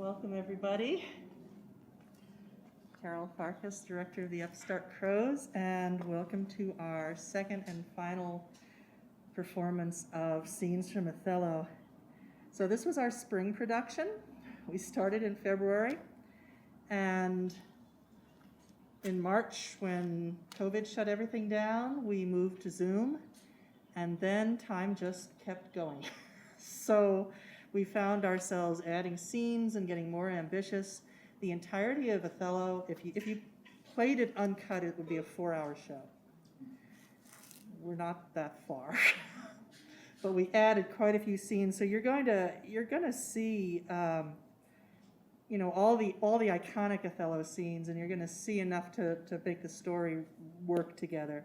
Welcome, everybody. Carol Farkas, director of the Upstart Crows, and welcome to our second and final performance of Scenes from Othello. So this was our spring production. We started in February, and in March, when COVID shut everything down, we moved to Zoom, and then time just kept going. So we found ourselves adding scenes and getting more ambitious. The entirety of Othello, if you played it uncut, it would be a 4-hour show. We're not that far, but we added quite a few scenes. So you're going to see, all the iconic Othello scenes, and you're going to see enough to make the story work together.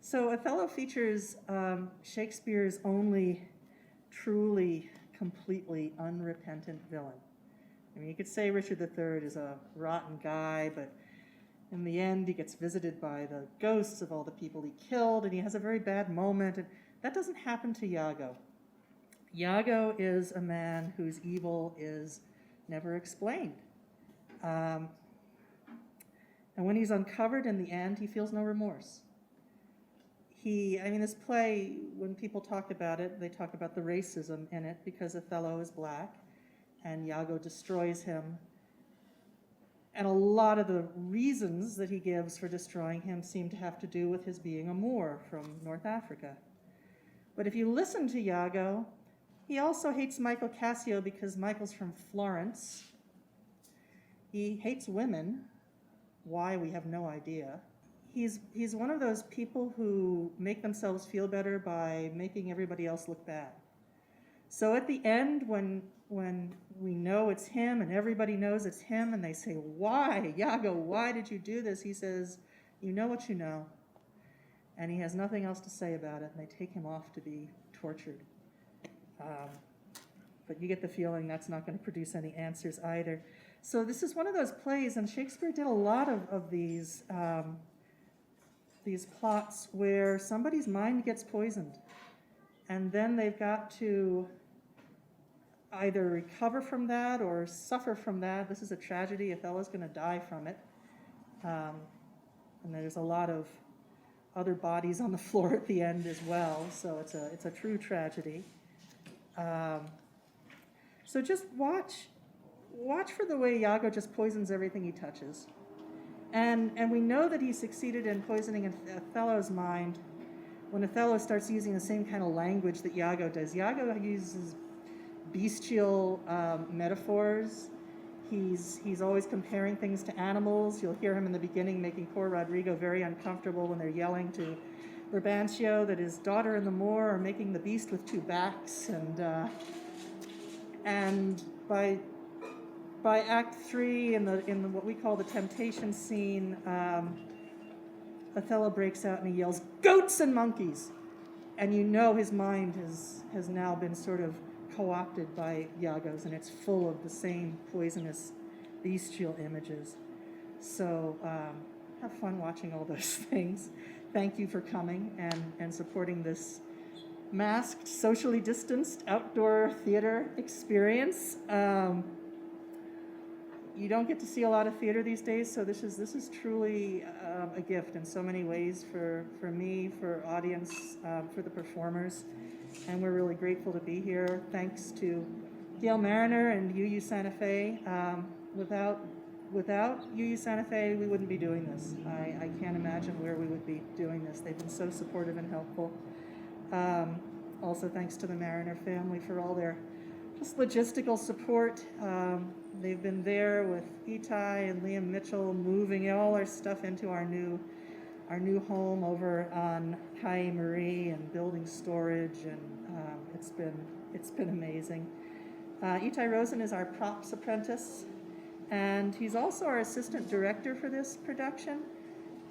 So Othello features Shakespeare's only truly, completely unrepentant villain. I mean, you could say Richard III is a rotten guy, but in the end, he gets visited by the ghosts of all the people he killed, and he has a very bad moment, and that doesn't happen to Iago. Iago is a man whose evil is never explained. And when he's uncovered in the end, he feels no remorse. This play, when people talk about it, they talk about the racism in it because Othello is black and Iago destroys him. And a lot of the reasons that he gives for destroying him seem to have to do with his being a Moor from North Africa. But if you listen to Iago, he also hates Michael Cassio because Michael's from Florence. He hates women. Why, we have no idea. He's one of those people who make themselves feel better by making everybody else look bad. So at the end, when we know it's him and everybody knows it's him and they say, "Why, Iago, why did you do this?" He says, "You know what you know." And he has nothing else to say about it, and they take him off to be tortured. But you get the feeling that's not going to produce any answers either. So this is one of those plays, and Shakespeare did a lot of these plots where somebody's mind gets poisoned, and then they've got to either recover from that or suffer from that. This is a tragedy. Othello's going to die from it. And there's a lot of other bodies on the floor at the end as well, so it's a true tragedy. So just watch for the way Iago just poisons everything he touches. And we know that he succeeded in poisoning Othello's mind when Othello starts using the same kind of language that Iago does. Iago uses bestial metaphors. He's always comparing things to animals. You'll hear him in the beginning making poor Rodrigo very uncomfortable when they're yelling to Brabantio that his daughter and the Moor are making the beast with two backs. And by Act 3, in what we call the temptation scene, Othello breaks out and he yells, "Goats and monkeys!" And you know his mind has now been sort of co-opted by Iago's, and it's full of the same poisonous, bestial images. So have fun watching all those things. Thank you for coming and supporting this masked, socially distanced outdoor theater experience. You don't get to see a lot of theater these days, so this is truly a gift in so many ways for me, for audience, for the performers, and we're really grateful to be here. Thanks to Gail Mariner and UU Santa Fe. Without UU Santa Fe, we wouldn't be doing this. I can't imagine where we would be doing this. They've been so supportive and helpful. Also, thanks to the Mariner family for all their just logistical support. They've been there with Itai and Liam Mitchell moving all our stuff into our new home over on Calle Marie and building storage, and it's been amazing. Itai Rosen is our props apprentice, and he's also our assistant director for this production.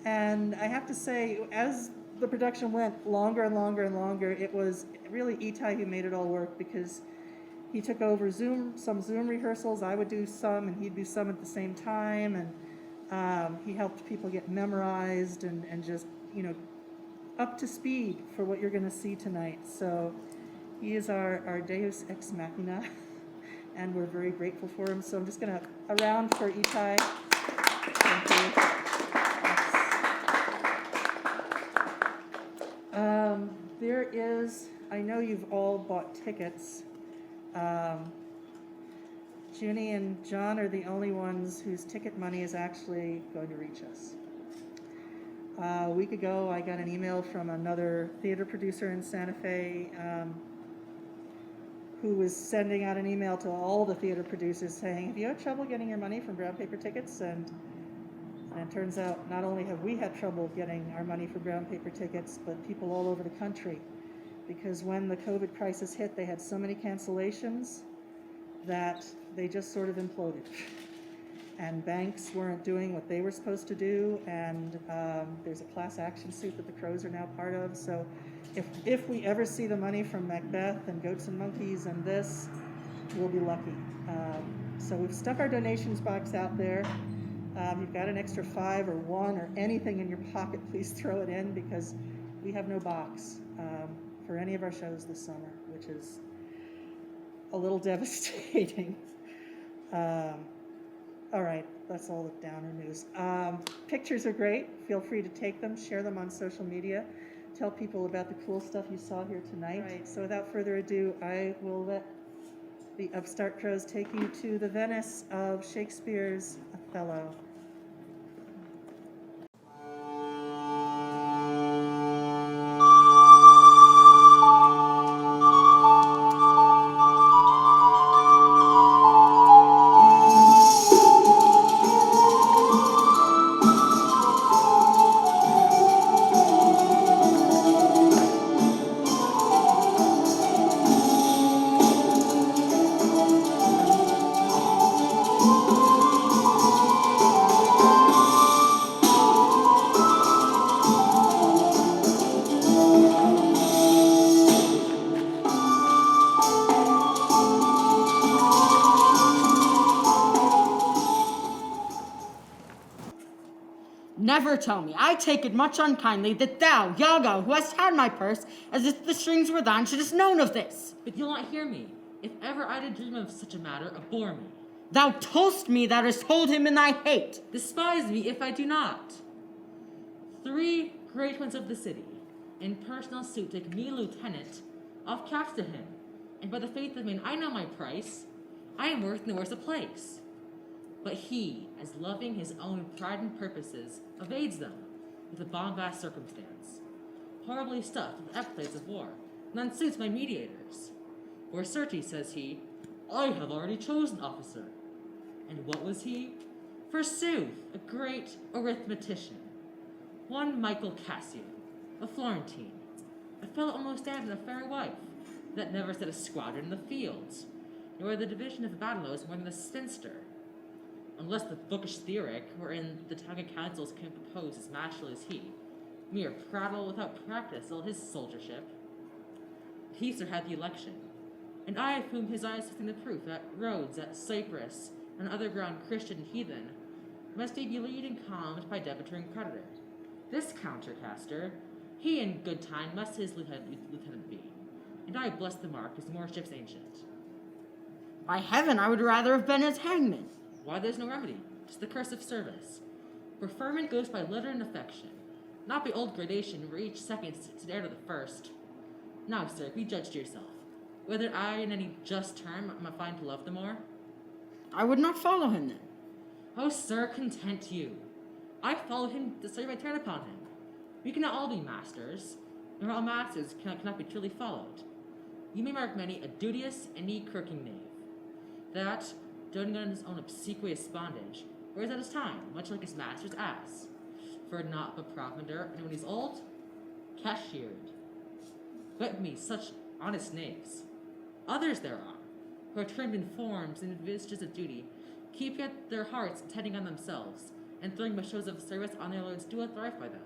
And I have to say, as the production went longer and longer and longer, it was really Itai who made it all work, because he took over some Zoom rehearsals. I would do some, and he'd do some at the same time, and he helped people get memorized and just, up to speed for what you're going to see tonight. So he is our Deus ex machina, and we're very grateful for him. So I'm just going to, a round for Itai. Thank you. There is, I know you've all bought tickets. Junie and John are the only ones whose ticket money is actually going to reach us. A week ago, I got an email from another theater producer in Santa Fe who was sending out an email to all the theater producers saying, have you had trouble getting your money from brown paper tickets? And it turns out not only have we had trouble getting our money for brown paper tickets, but people all over the country. Because when the COVID crisis hit, they had so many cancellations that they just sort of imploded. And banks weren't doing what they were supposed to do, and there's a class action suit that the Crows are now part of. So if we ever see the money from Macbeth and Goats and Monkeys and this, we'll be lucky. So we've stuck our donations box out there. You've got an extra 5 or 1 or anything in your pocket, please throw it in, because we have no box for any of our shows this summer, which is a little devastating. All right, that's all the downer news. Pictures are great. Feel free to take them, share them on social media. Tell people about the cool stuff you saw here tonight. Right. So without further ado, I will let the Upstart Crows take you to the Venice of Shakespeare's Othello. Never tell me. I take it much unkindly that thou, Iago, who hast had my purse, as if the strings were thine, shouldst known of this. But you'll not hear me. If ever I did dream of such a matter, abhor me. Thou toldst me thou didst hold him in thy hate. Despise me if I do not. 3 great ones of the city, in personal suit, take me lieutenant, off caps to him, and by the faith of man I know my price, I am worth no worse a place. But he, as loving his own pride and purposes, evades them with a bombast circumstance, horribly stuffed with epithets of war, none suits my mediators. For certes, says he, I have already chosen officer. And what was he? Forsooth, a great arithmetician, one Michael Cassio, a Florentine, a fellow almost damned and a fair wife, that never set a squadron in the fields, nor the division of the battle more than a spinster, unless the bookish theoric wherein the tongue of councils can propose as masterly as he, mere prattle without practice all his soldiership. He, sir, had the election, and I, of whom his eyes have seen the proof, at Rhodes, at Cyprus, and other ground Christian heathen, must he be lead and calmed by debtor and creditor. This countercaster, he in good time must his lieutenant be, and I bless the mark as more ships ancient. By heaven, I would rather have been his hangman. Why, there's no remedy, just the curse of service. Preferment goes by letter and affection, not by old gradation where each second is heir to the first. Now, sir, be judge to yourself, whether I in any just term am find to love the more. I would not follow him then. Oh, sir, content you. I follow him to serve my turn upon him. We cannot all be masters, nor all masters cannot be truly followed. You may mark many a duteous and knee-crooking knave, that, doting on his own obsequious bondage, wears out his time, much like his master's ass, for not but provender, and when he's old, cashiered. But me, such honest knaves. Others there are, who are trimmed in forms and visages of duty, keep yet their hearts tending on themselves, and throwing by shows of service on their lords do thrive by them.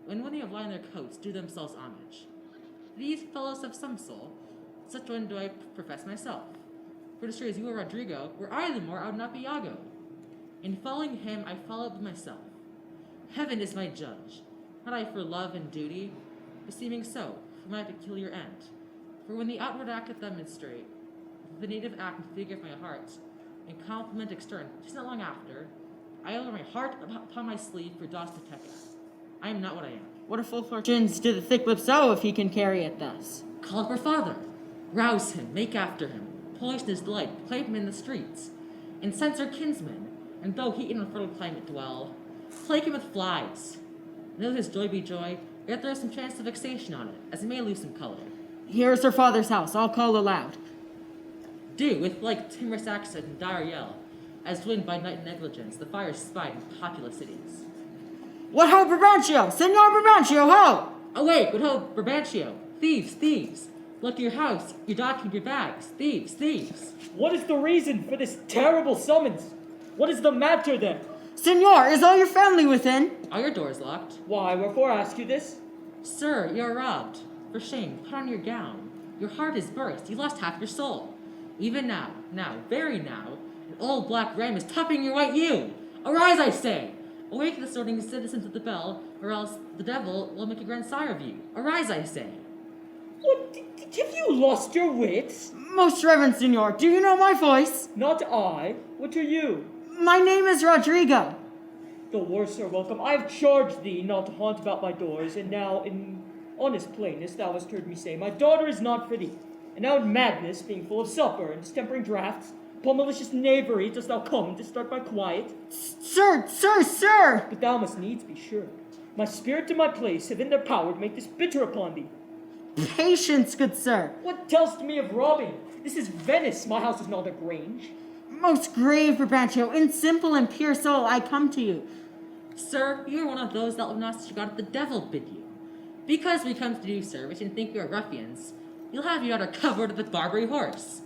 When they have lined their coats, do themselves homage. These fellows have some soul, such one do I profess myself. For to sure as you are Rodrigo, were I the more, I would not be Iago. In following him, I followed myself. Heaven is my judge, not I for love and duty, beseeming so, for my peculiar end. For when the outward act doth demonstrate, the native act and figure of my heart, and compliment extern. Just not long after, I wear my heart upon my sleeve for Das to take it. I am not what I am. What a full fortunes do the thick lips owe if he can carry it thus. Call for father. Rouse him, make after him. Poison his delight, plague him in the streets. Incense our kinsmen, and though he in a fertile climate dwell, plague him with flies. And though his joy be joy, yet there is some chance of vexation on it, as it may lose some color. Here is her father's house. I'll call aloud. Do, with like timorous accent and dire yell, as wind by night negligence, the fire is spied in populous cities. What ho, Brabantio! Senor Brabantio, ho! Awake, what ho, Brabantio! Thieves, thieves! Look to your house, your document, your bags. Thieves, thieves! What is the reason for this terrible summons? What is the matter then? Senor, is all your family within? Are your doors locked? Why, wherefore ask you this? Sir, you are robbed. For shame, put on your gown. Your heart is burst, you lost half your soul. Even now, very now, an old black ram is topping your white ewe. Arise, I say! Awake the sorting citizens of the bell, or else the devil will make a grandsire of you. Arise, I say! What, have you lost your wits? Most reverend senor, do you know my voice? Not I. What are you? My name is Rodrigo. The worse are welcome. I have charged thee not to haunt about my doors, and now in honest plainness thou hast heard me say, my daughter is not for thee. And now in madness, being full of supper and distempering draughts, upon malicious knavery dost thou come to start my quiet? Sir! But thou must needs be sure. My spirit and my place have in their power to make this bitter upon thee. Patience, good sir. What tell'st me of robbing? This is Venice. My house is not a grange. Most grave Brabantio, in simple and pure soul I come to you. Sir, you are one of those that will not God the devil bid you. Because we come to do service and think we are ruffians, you'll have your daughter covered with Barbary horse.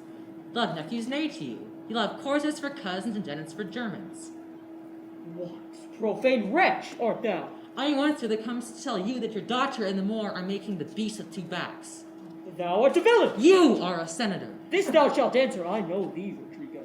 You'll have nephews married to you. You'll have corsets for cousins and genets for Germans. What profane wretch art thou? I am one, sir, that comes to tell you that your daughter and the Moor are making the beast with two backs. Thou art a villain. You are a senator. This thou shalt answer. I know thee, Rodrigo.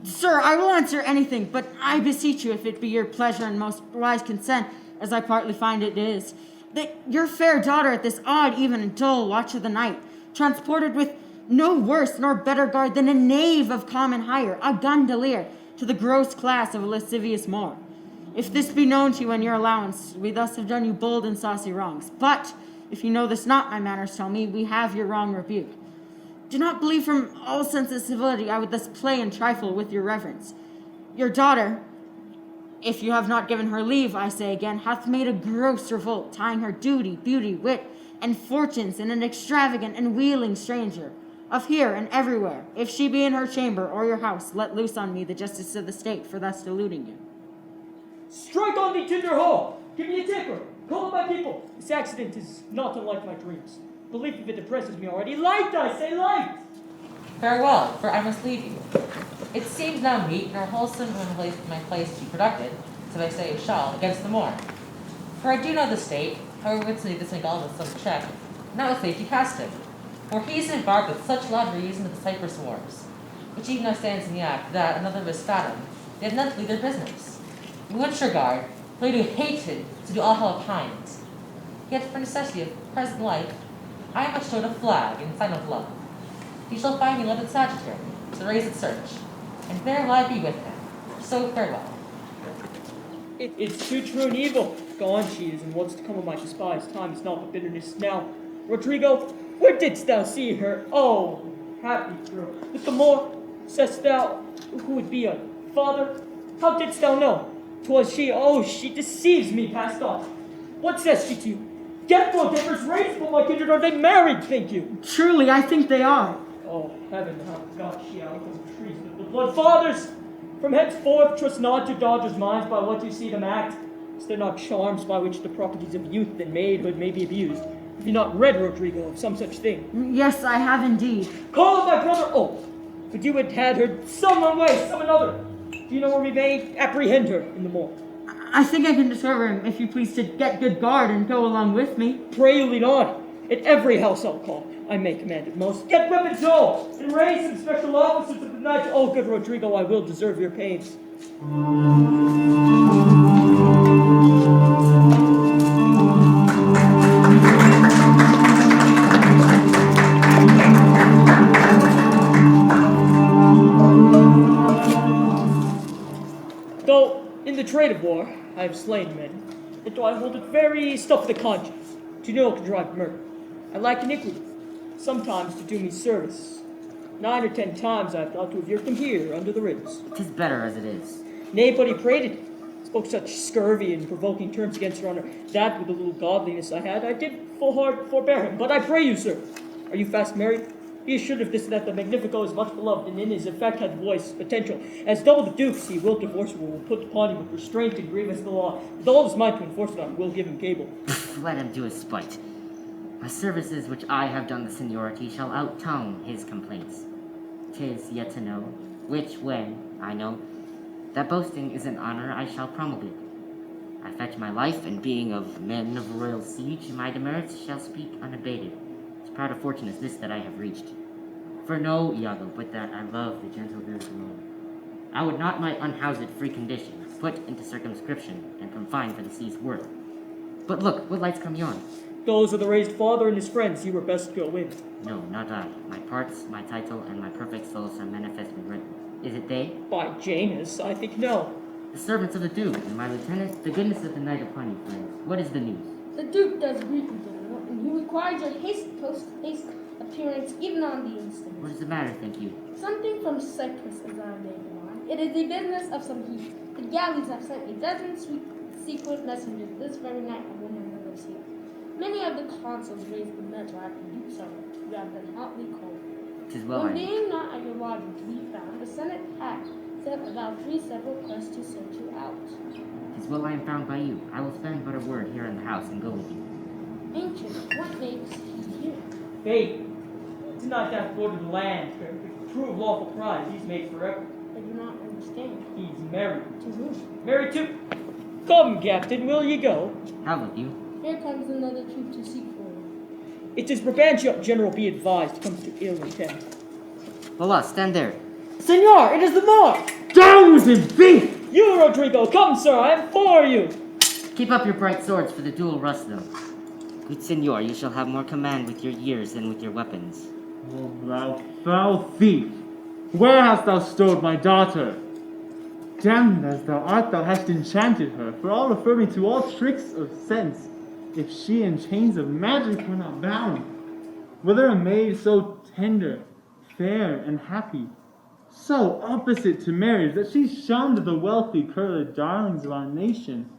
Sir, I will answer anything, but I beseech you, if it be your pleasure and most wise consent, as I partly find it is, that your fair daughter at this odd, even and dull watch of the night, transported with no worse nor better guard than a knave of common hire, a gondolier, to the gross class of a lascivious Moor. If this be known to you and your allowance, we thus have done you bold and saucy wrongs. But, if you know this not, my manners tell me, we have your wrong rebuke. Do not believe from all sense of civility I would thus play and trifle with your reverence. Your daughter, if you have not given her leave, I say again, hath made a gross revolt, tying her duty, beauty, wit, and fortunes in an extravagant and wheeling stranger, of here and everywhere. If she be in her chamber or your house, let loose on me the justice of the state for thus deluding you. Strike on thee, tinder hole! Give me a taper! Call on my people! This accident is not unlike my dreams. Belief of it depresses me already. Light, I say, light! Farewell, for I must leave you. It seems now meet nor wholesome when my place to be productive, so I say shall, against the Moor. For I do know the state, however winsomely this may all with some check, not with safety cast him. For he is embarked with such loud reason to the Cyprus wars, which even now stands in the act that another of his fathom, they have none to lead their business. In which regard, they do hated to do all hell kinds. Yet for necessity of present life, I must show a flag in sign of love. He shall find me led in Sagittary, to raise its search, and there will I be with him. So farewell. It's too true and evil. Gone she is, and what's to come of my despised time is not but bitterness. Now, Rodrigo, where didst thou see her? Oh, happy girl. With the Moor, sayest thou, who would be a father? How didst thou know? 'Twas she, oh, she deceives me past thought. What says she to you? Get for difference, race for my kindred, are they married, think you? Truly, I think they are. Oh, heaven, how got she out of treason of the blood? Fathers, from henceforth trust not your daughters' minds by what you see them act. Is there not charms by which the properties of youth and maidhood may be abused? Have you not read, Rodrigo, of some such thing? Yes, I have indeed. Call up my brother, oh, but you had had her some one way, some another. Do you know where we may apprehend her in the morning? I think I can discover him, if you please to get good guard and go along with me. Pray you lead on. At every house I'll call, I may command it most. Get weapons all, and raise some special officers of the night. Oh, good Rodrigo, I will deserve your pains. I have slain men, yet do I hold it very stuff of the conscience. To know can drive murder. I lack iniquity, sometimes to do me service. 9 or 10 times I have thought to have yerked him here under the ribs. 'Tis better as it is. Nay, but he prated it. Spoke such scurvy and provoking terms against her honor, that with the little godliness I had, I did full hard forbear him. But I pray you, sir, are you fast married? Be assured of this, that the Magnifico is much beloved, and in his effect hath voice, potential. As double the Duke's, he will divorce will put upon him with restraint and grievous the law. With all his might to enforce it on, will give him cable. Let him do his spite. My services which I have done the seniority shall out-tongue his complaints. 'Tis yet to know, which when, I know, that boasting is an honor I shall promulgate. I fetch my life, and being of men of royal siege, my demerits shall speak unabated. As proud a fortune as this that I have reached. For know, Iago, but that I love the gentle girls alone. I would not my unhoused free condition put into circumscription and confined for the sea's worth. But look, what lights come yon? Those of the raised father and his friends, you were best go in. No, not I. My parts, my title, and my perfect soul are manifestly written. Is it they? By Janus, I think no. The servants of the Duke, and my lieutenant, the goodness of the knight upon you, friends. What is the news? The Duke does greet you, General, and he requires your post-haste appearance even on the instant. What is the matter, think you? Something from Cyprus is on day one. It is the business of some heat. The galleys have sent a dozen secret messengers this very night of when your mother is here. Many of the consuls raised the measure at the Duke's order. You have been hotly cold. 'Tis well When I know. being not at your lodging to be found, the Senate had sent about 3 several quests to search you out. 'Tis well I am found by you. I will spend but a word here in the house and go with you. Ancient, what makes he here? Fate, did not that lord of the land, true of lawful prize, he's made forever. I do not understand. He's married. To whom? Married to... Come, Captain, will ye go? How with you? Here comes another troop to seek for you. It is Brabantio, General, be advised, comes to ill intent. Voila, stand there. Senor, it is the Moor! Down with him, thief! You, Rodrigo, come, sir, I am for you! Keep up your bright swords, for the duel rust them. Good senor, you shall have more command with your years than with your weapons. O thou foul thief! Where hast thou stowed my daughter? Damned as thou art, thou hast enchanted her, for all affirming to all tricks of sense, if she in chains of magic were not bound. Whether a maid so tender, fair, and happy, so opposite to marriage that she shunned the wealthy curled darlings of our nation,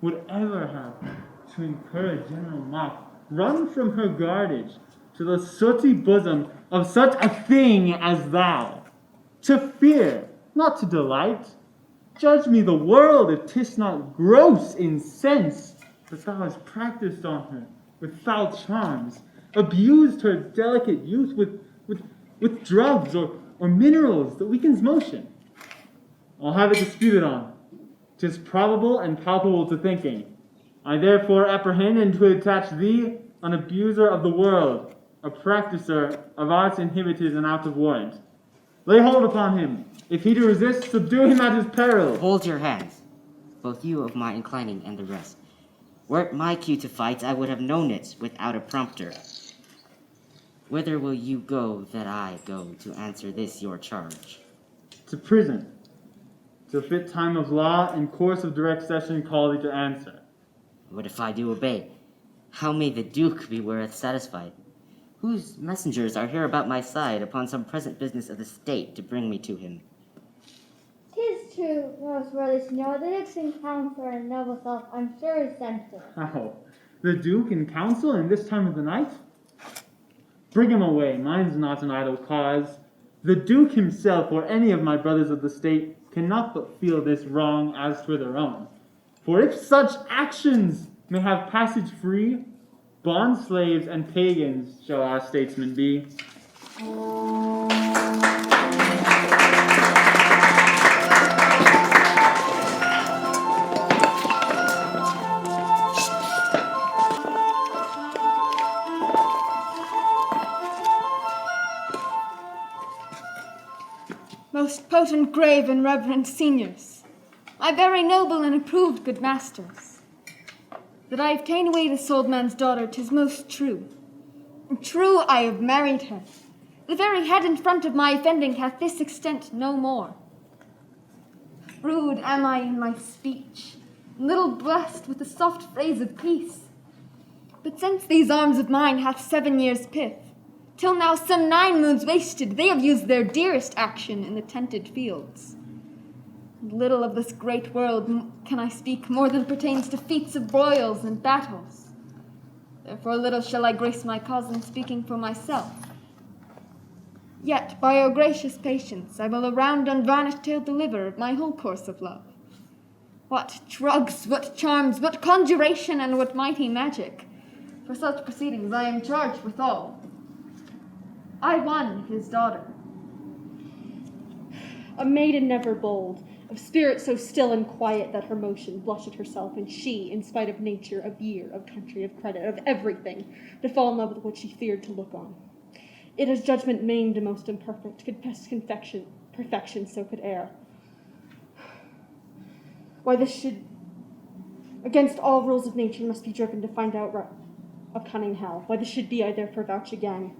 would ever have, to incur a general mock, run from her guardage to the sooty bosom of such a thing as thou, to fear, not to delight. Judge me the world if 'tis not gross in sense that thou hast practiced on her with foul charms, abused her delicate youth with drugs or minerals that weakens motion. I'll have it disputed on. 'Tis probable and palpable to thinking. I therefore apprehend and to attach thee an abuser of the world, a practicer of arts inhibited and out of warrant. Lay hold upon him. If he do resist, subdue him at his peril. Hold your hands, both you of my inclining and the rest. Were it my cue to fight, I would have known it without a prompter. Whither will you go that I go to answer this your charge? To prison, till fit time of law and course of direct session call thee to answer. What if I do obey? How may the Duke be whereof satisfied? Whose messengers are here about my side upon some present business of the state to bring me to him? 'Tis true, most worthy Signor, the Duke's in council and noble self, I'm sure is sent for. How? The Duke in council in this time of the night? Bring him away, mine's not an idle cause. The Duke himself or any of my brothers of the state cannot but feel this wrong as for their own. For if such actions may have passage free, bond slaves and pagans shall our statesmen be. Most potent, grave, and reverend seniors, my very noble and approved good masters, that I have ta'en away this old man's daughter, 'tis most true. And true I have married her. The very head and front of my offending hath this extent no more. Rude am I in my speech, little blessed with the soft phrase of peace. But since these arms of mine hath 7 years' pith, till now some 9 moons wasted, they have used their dearest action in the tented fields. And little of this great world can I speak more than pertains to feats of broils and battles. Therefore little shall I grace my cause in speaking for myself. Yet, by your gracious patience, I will a round unvarnished tale deliver of my whole course of love. What drugs, what charms, what conjuration, and what mighty magic! For such proceedings I am charged withal. I won his daughter. A maiden never bold, of spirit so still and quiet that her motion blushed herself, and she, in spite of nature, of year, of country, of credit, of everything, did fall in love with what she feared to look on. It is judgment maimed and most imperfect, could best perfection so could err. Why this should, against all rules of nature, must be driven to find out of cunning how. Why this should be, I therefore vouch again.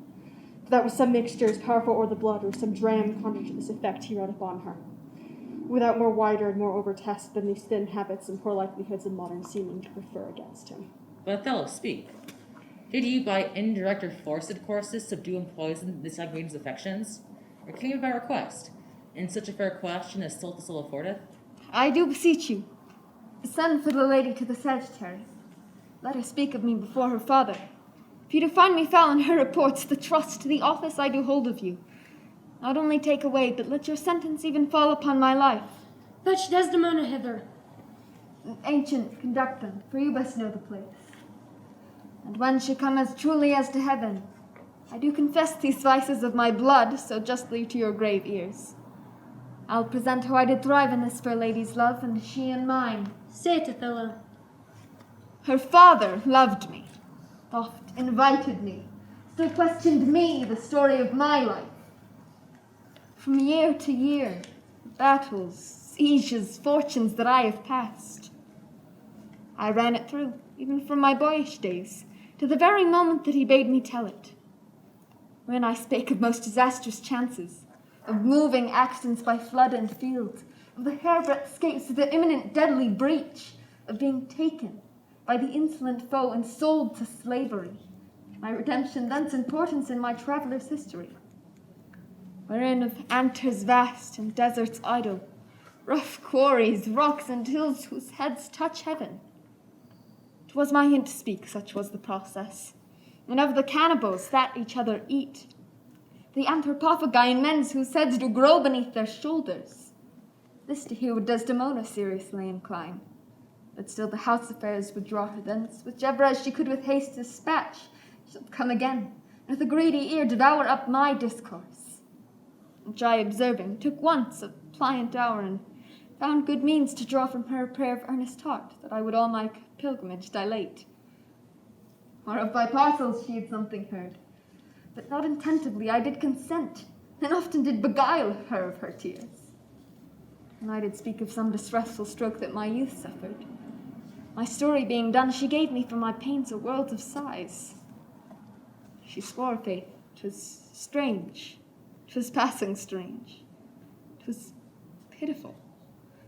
For that with some mixtures, powerful o'er the blood, or some dram conjured to this effect, he wrought upon her, without more wider and more over test than these thin habits and poor likelihoods of modern seeming to prefer against him. But Othello, speak. Did you, by indirect or forced courses, subdue and poison this young maiden's affections? Or came it by request? In such a fair question as soul to soul affordeth? I do beseech you, send for the lady to the sagittary. Let her speak of me before her father. If you do find me foul in her reports, the trust, the office I do hold of you, not only take away, but let your sentence even fall upon my life. Fetch Desdemona hither. Ancient, conduct them, for you best know the place. And when she come as truly as to heaven, I do confess these vices of my blood so justly to your grave ears. I'll present how I did thrive in this fair lady's love, and she in mine. Say it, Othello. Her father loved me, oft invited me, still questioned me the story of my life. From year to year, battles, sieges, fortunes that I have passed. I ran it through, even from my boyish days, to the very moment that he bade me tell it, when I spake of most disastrous chances, of moving accidents by flood and field, of the hairbreadth escapes of the imminent deadly breach, of being taken by the insolent foe and sold to slavery, my redemption thence importance in my traveller's history, wherein of antres vast and deserts idle, rough quarries, rocks, and hills whose heads touch heaven. 'Twas my hint to speak, such was the process, and of the cannibals that each other eat, the anthropophagi and men whose heads do grow beneath their shoulders. This to hear would Desdemona seriously incline, but still the house affairs would draw her thence, whichever as she could with haste dispatch, she'll come again, and with a greedy ear devour up my discourse, which I observing, took once a pliant hour, and found good means to draw from her a prayer of earnest heart, that I would all my pilgrimage dilate. Or of by parcels she had something heard, but not intentively I did consent, and often did beguile her of her tears. And I did speak of some distressful stroke that my youth suffered. My story being done, she gave me for my pains a world of sighs. She swore, faith, 'twas strange, 'twas passing strange, 'twas pitiful.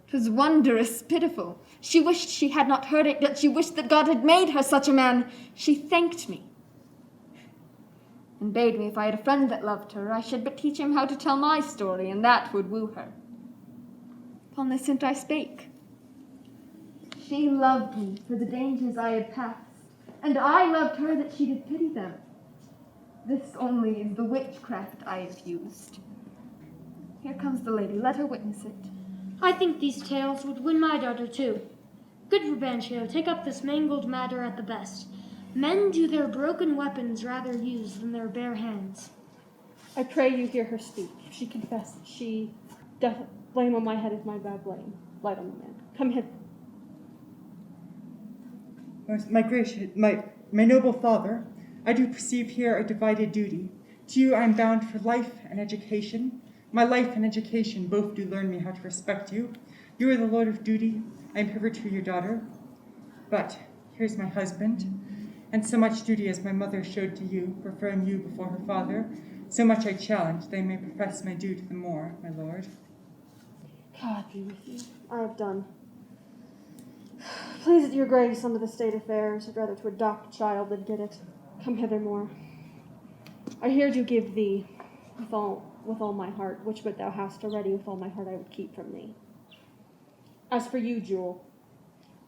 'Twas wondrous pitiful. She wished she had not heard it, yet she wished that God had made her such a man. She thanked me, and bade me if I had a friend that loved her, I should but teach him how to tell my story, and that would woo her. Upon this hint I spake. She loved me for the dangers I had passed, and I loved her that she did pity them. This only is the witchcraft I have used. Here comes the lady, let her witness it. I think these tales would win my daughter too. Good Brabantio, take up this mangled matter at the best. Men do their broken weapons rather use than their bare hands. I pray you hear her speak. If she confess, she doth blame on my head is my bad blame. Light on the man. Come hither. My gracious, my noble father, I do perceive here a divided duty. To you I am bound for life and education. My life and education both do learn me how to respect you. You are the lord of duty. I am hitherto your daughter. But here's my husband, and so much duty as my mother showed to you, preferring you before her father, so much I challenge they may profess my duty the more, my lord. God be with you. I have done. Please at your grave some of the state affairs, I'd rather to adopt a child than get it. Come hither more. I here do give thee, with all my heart, which but thou hast already with all my heart I would keep from thee. As for you, Jewel,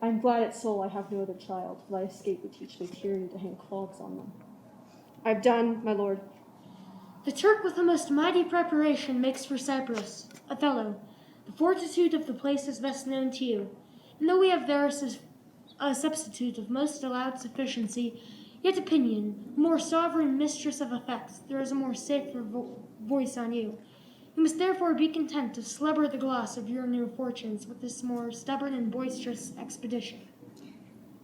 I am glad at soul I have no other child, for thy escape would teach the tyranny to hang clogs on them. I have done, my lord. The Turk with the most mighty preparation makes for Cyprus. Othello, the fortitude of the place is best known to you. And though we have there a substitute of most allowed sufficiency, yet opinion, more sovereign mistress of effects, there is a more safer voice on you. You must therefore be content to slubber the gloss of your new fortunes with this more stubborn and boisterous expedition.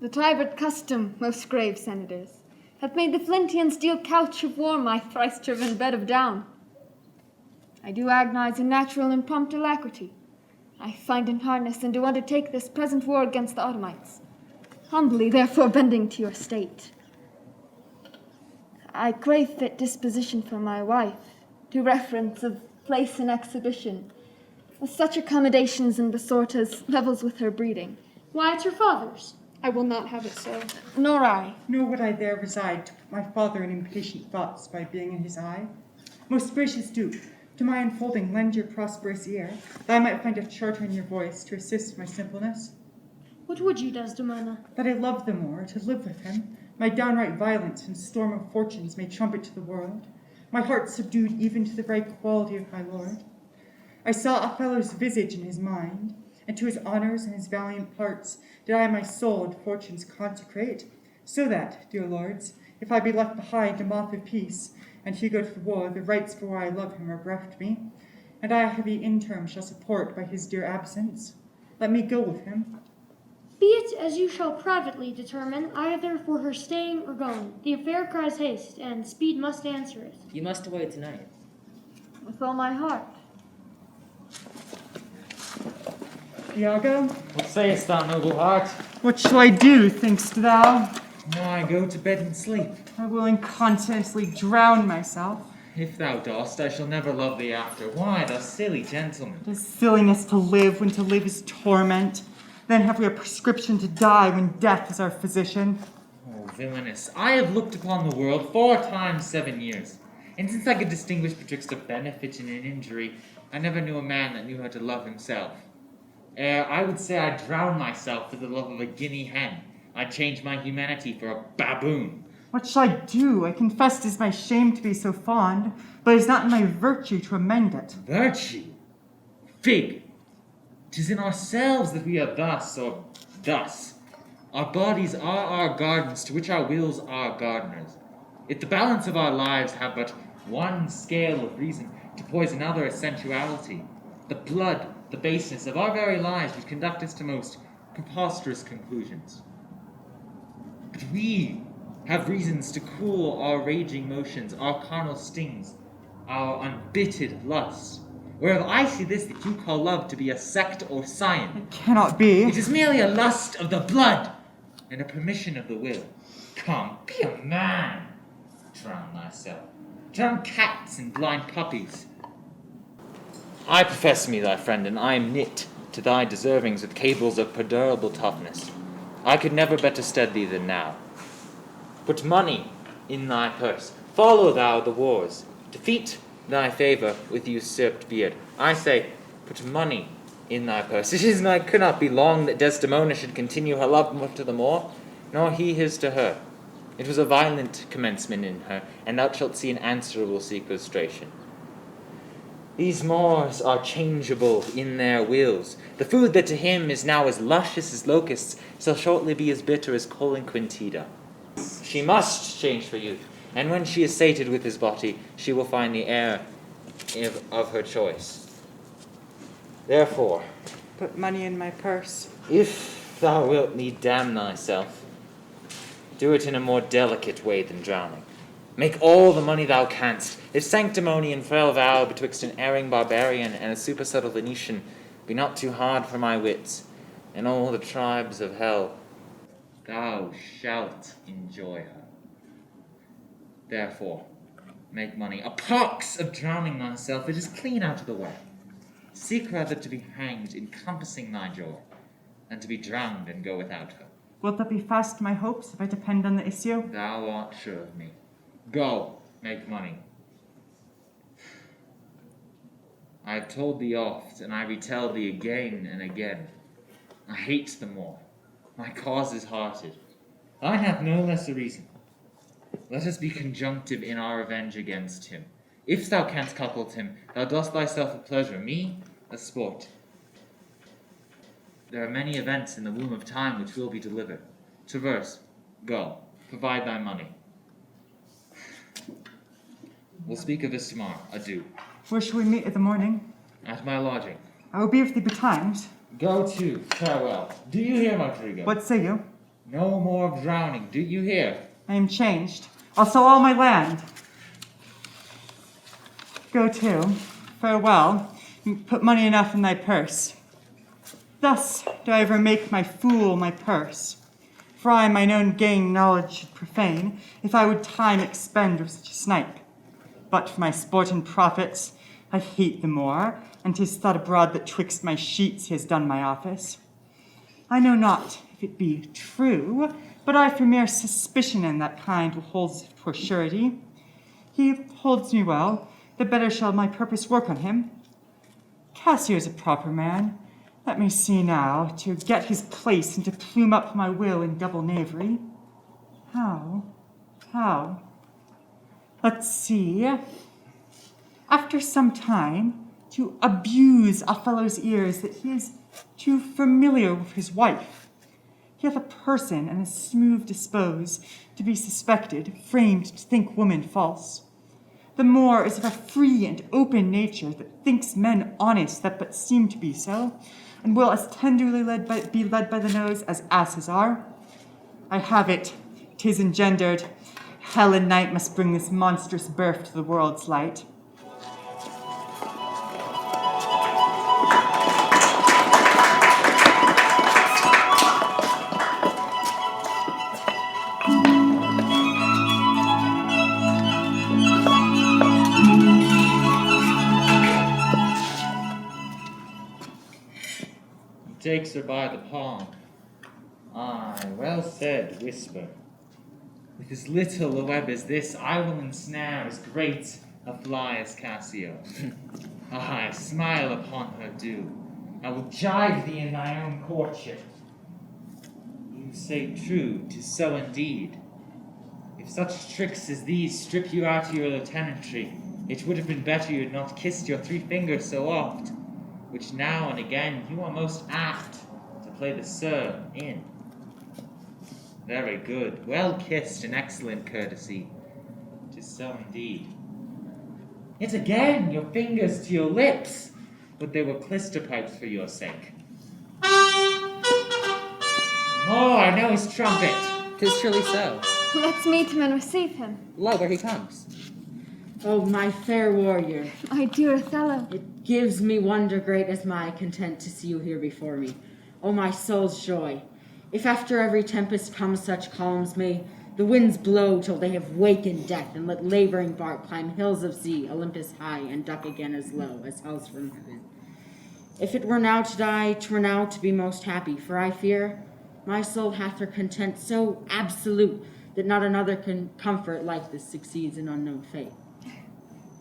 The Tibert custom, most grave senators, hath made the Flintian steel couch of war my thrice-driven bed of down. I do agonize in natural and prompt alacrity. I find in hardness and do undertake this present war against the Ottomites, humbly therefore bending to your state. I crave fit disposition for my wife, to reference of place and exhibition, with such accommodations and besort as levels with her breeding. Why, it's your father's. I will not have it so. Nor I. Nor would I there reside to put my father in impatient thoughts by being in his eye. Most gracious Duke, to my unfolding lend your prosperous ear, that I might find a charter in your voice to assist my simpleness. What would you, Desdemona? That I love the more, to live with him, my downright violence and storm of fortunes may trumpet to the world, my heart subdued even to the very quality of my lord. I saw Othello's visage in his mind, and to his honours and his valiant parts did I my soul and fortunes consecrate, so that, dear lords, if I be left behind a moth of peace, and he go to the war, the rights for why I love him are bereft me, and I a heavy interim shall support by his dear absence. Let me go with him. Be it as you shall privately determine, either for her staying or going. The affair cries haste, and speed must answer it. You must away tonight. With all my heart. Iago, What sayest thou, noble heart? what shall I do, think'st thou? Why, go to bed and sleep. I will incontinently drown myself. If thou dost, I shall never love thee after. Why, thou silly gentleman? It is silliness to live when to live is torment. Then have we a prescription to die when death is our physician. Oh, villainous, I have looked upon the world 4 times 7 years, and since I could distinguish betwixt a benefit and an injury, I never knew a man that knew how to love himself. I would say I'd drown myself for the love of a guinea hen. I'd change my humanity for a baboon. What shall I do? I confess 'tis my shame to be so fond, but it is not in my virtue to amend it. Virtue? Fig! 'Tis in ourselves that we are thus or thus. Our bodies are our gardens, to which our wills are gardeners. If the balance of our lives have but one scale of reason to poise another as sensuality, the blood, the baseness of our very lives would conduct us to most preposterous conclusions. But we have reasons to cool our raging motions, our carnal stings, our unbitted lust. Whereof I see this that you call love to be a sect or scion. It cannot be. It is merely a lust of the blood and a permission of the will. Come, be a man. Drown thyself. Drown cats and blind puppies. I profess me thy friend, and I am knit to thy deservings with cables of perdurable toughness. I could never better stead thee than now. Put money in thy purse. Follow thou the wars. Defeat thy favour with usurped beard. I say, put money in thy purse. It could not be long that Desdemona should continue her love to the Moor, nor he his to her. It was a violent commencement in her, and thou shalt see an answerable sequestration. These Moors are changeable in their wills. The food that to him is now as luscious as locusts shall shortly be as bitter as Colinquintida. She must change for youth, and when she is sated with his body, she will find the heir of her choice. Therefore, Put money in my purse. if thou wilt need damn thyself, do it in a more delicate way than drowning. Make all the money thou canst. If sanctimony and frail vow betwixt an erring barbarian and a supersubtle Venetian be not too hard for my wits, and all the tribes of hell, thou shalt enjoy her. Therefore, make money. A pox of drowning thyself, it is clean out of the way. Seek rather to be hanged, encompassing thy joy, than to be drowned and go without her. Wilt thou be fast to my hopes if I depend on the issue? Thou art sure of me. Go, make money. I have told thee oft, and I retell thee again and again. I hate the Moor. My cause is hearted. I have no less a reason. Let us be conjunctive in our revenge against him. If thou canst cuckold him, thou dost thyself a pleasure, me a sport. There are many events in the womb of time which will be delivered. Traverse, go, provide thy money. We'll speak of this tomorrow. Adieu. Where shall we meet in the morning? At my lodging. I will be with thee betimes. Go to, farewell. Do you hear, Rodrigo? What say you? No more of drowning, do you hear? I am changed. I'll sell all my land. Go to, farewell, and put money enough in thy purse. Thus do I ever make my fool my purse. For I mine own gain knowledge should profane, if I would time expend with such a snipe. But for my sport and profits, I hate the Moor, and 'tis thought abroad that twixt my sheets he has done my office. I know not if it be true, but I for mere suspicion in that kind will hold for surety. He holds me well, the better shall my purpose work on him. Cassio is a proper man. Let me see now, to get his place and to plume up my will in double knavery. How? Let's see. After some time, to abuse Othello's ears that he is too familiar with his wife. He hath a person and is smooth disposed to be suspected, framed to think woman false. The Moor is of a free and open nature that thinks men honest that but seem to be so, and will as tenderly be led by the nose as asses are. I have it, 'tis engendered. Hell and night must bring this monstrous birth to the world's light. Takes her by the palm. Aye, well said, whisper. With as little a web as this, I will ensnare as great a fly as Cassio. Aye, smile upon her do. I will gibe thee in thy own courtship. You say true, 'tis so indeed. If such tricks as these strip you out of your lieutenantry, it would have been better you had not kissed your 3 fingers so oft, which now and again you are most apt to play the sir in. Very good, well kissed and excellent courtesy. 'Tis so indeed. Yet again your fingers to your lips, would they were clyster pipes for your sake. More, I know his trumpet. 'Tis surely so. Let's meet him and receive him. Lo, where he comes. Oh, my fair warrior, My dear Othello. it gives me wonder great as my content to see you here before me. Oh, my soul's joy. If after every tempest comes such calms, may the winds blow till they have wakened death, and let laboring bark climb hills of sea, Olympus high, and duck again as low as hell's from heaven. If it were now to die, 'twere now to be most happy, for I fear my soul hath her content so absolute that not another comfort like this succeeds in unknown fate.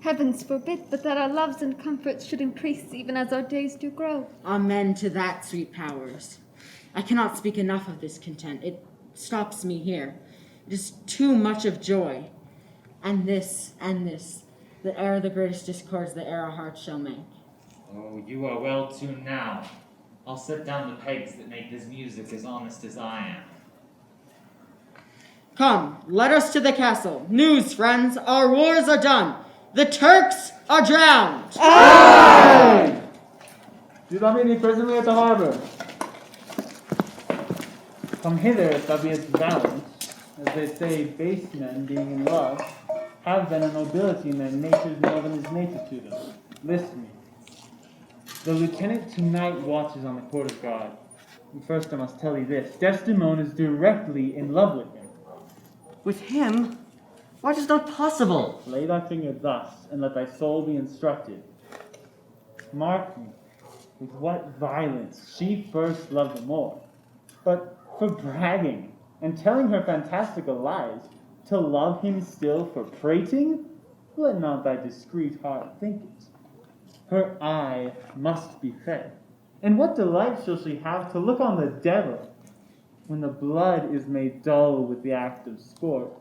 Heavens forbid, but that our loves and comforts should increase even as our days do grow. Amen to that, sweet powers. I cannot speak enough of this content. It stops me here. It is too much of joy. And this, that e'er the greatest discords that e'er our hearts shall make. Oh, you are well tuned now. I'll set down the pegs that make this music as honest as I am. Come, let us to the castle. News, friends, our wars are done. The Turks are drowned. Aye! Do thou meet me presently at the harbor? Come hither if thou beest valiant. As they say, base men, being in love, have then a nobility in their natures more than is native to them. Listen me. The lieutenant tonight watches on the court of God. And first I must tell thee this. Desdemona is directly in love with him. With him? Why, 'tis not possible. Lay thy finger thus, and let thy soul be instructed. Mark me. with what violence she first loved the more, but for bragging and telling her fantastical lies, to love him still for prating? Let not thy discreet heart think it. Her eye must be fed, and what delight shall she have to look on the devil? When the blood is made dull with the act of sport,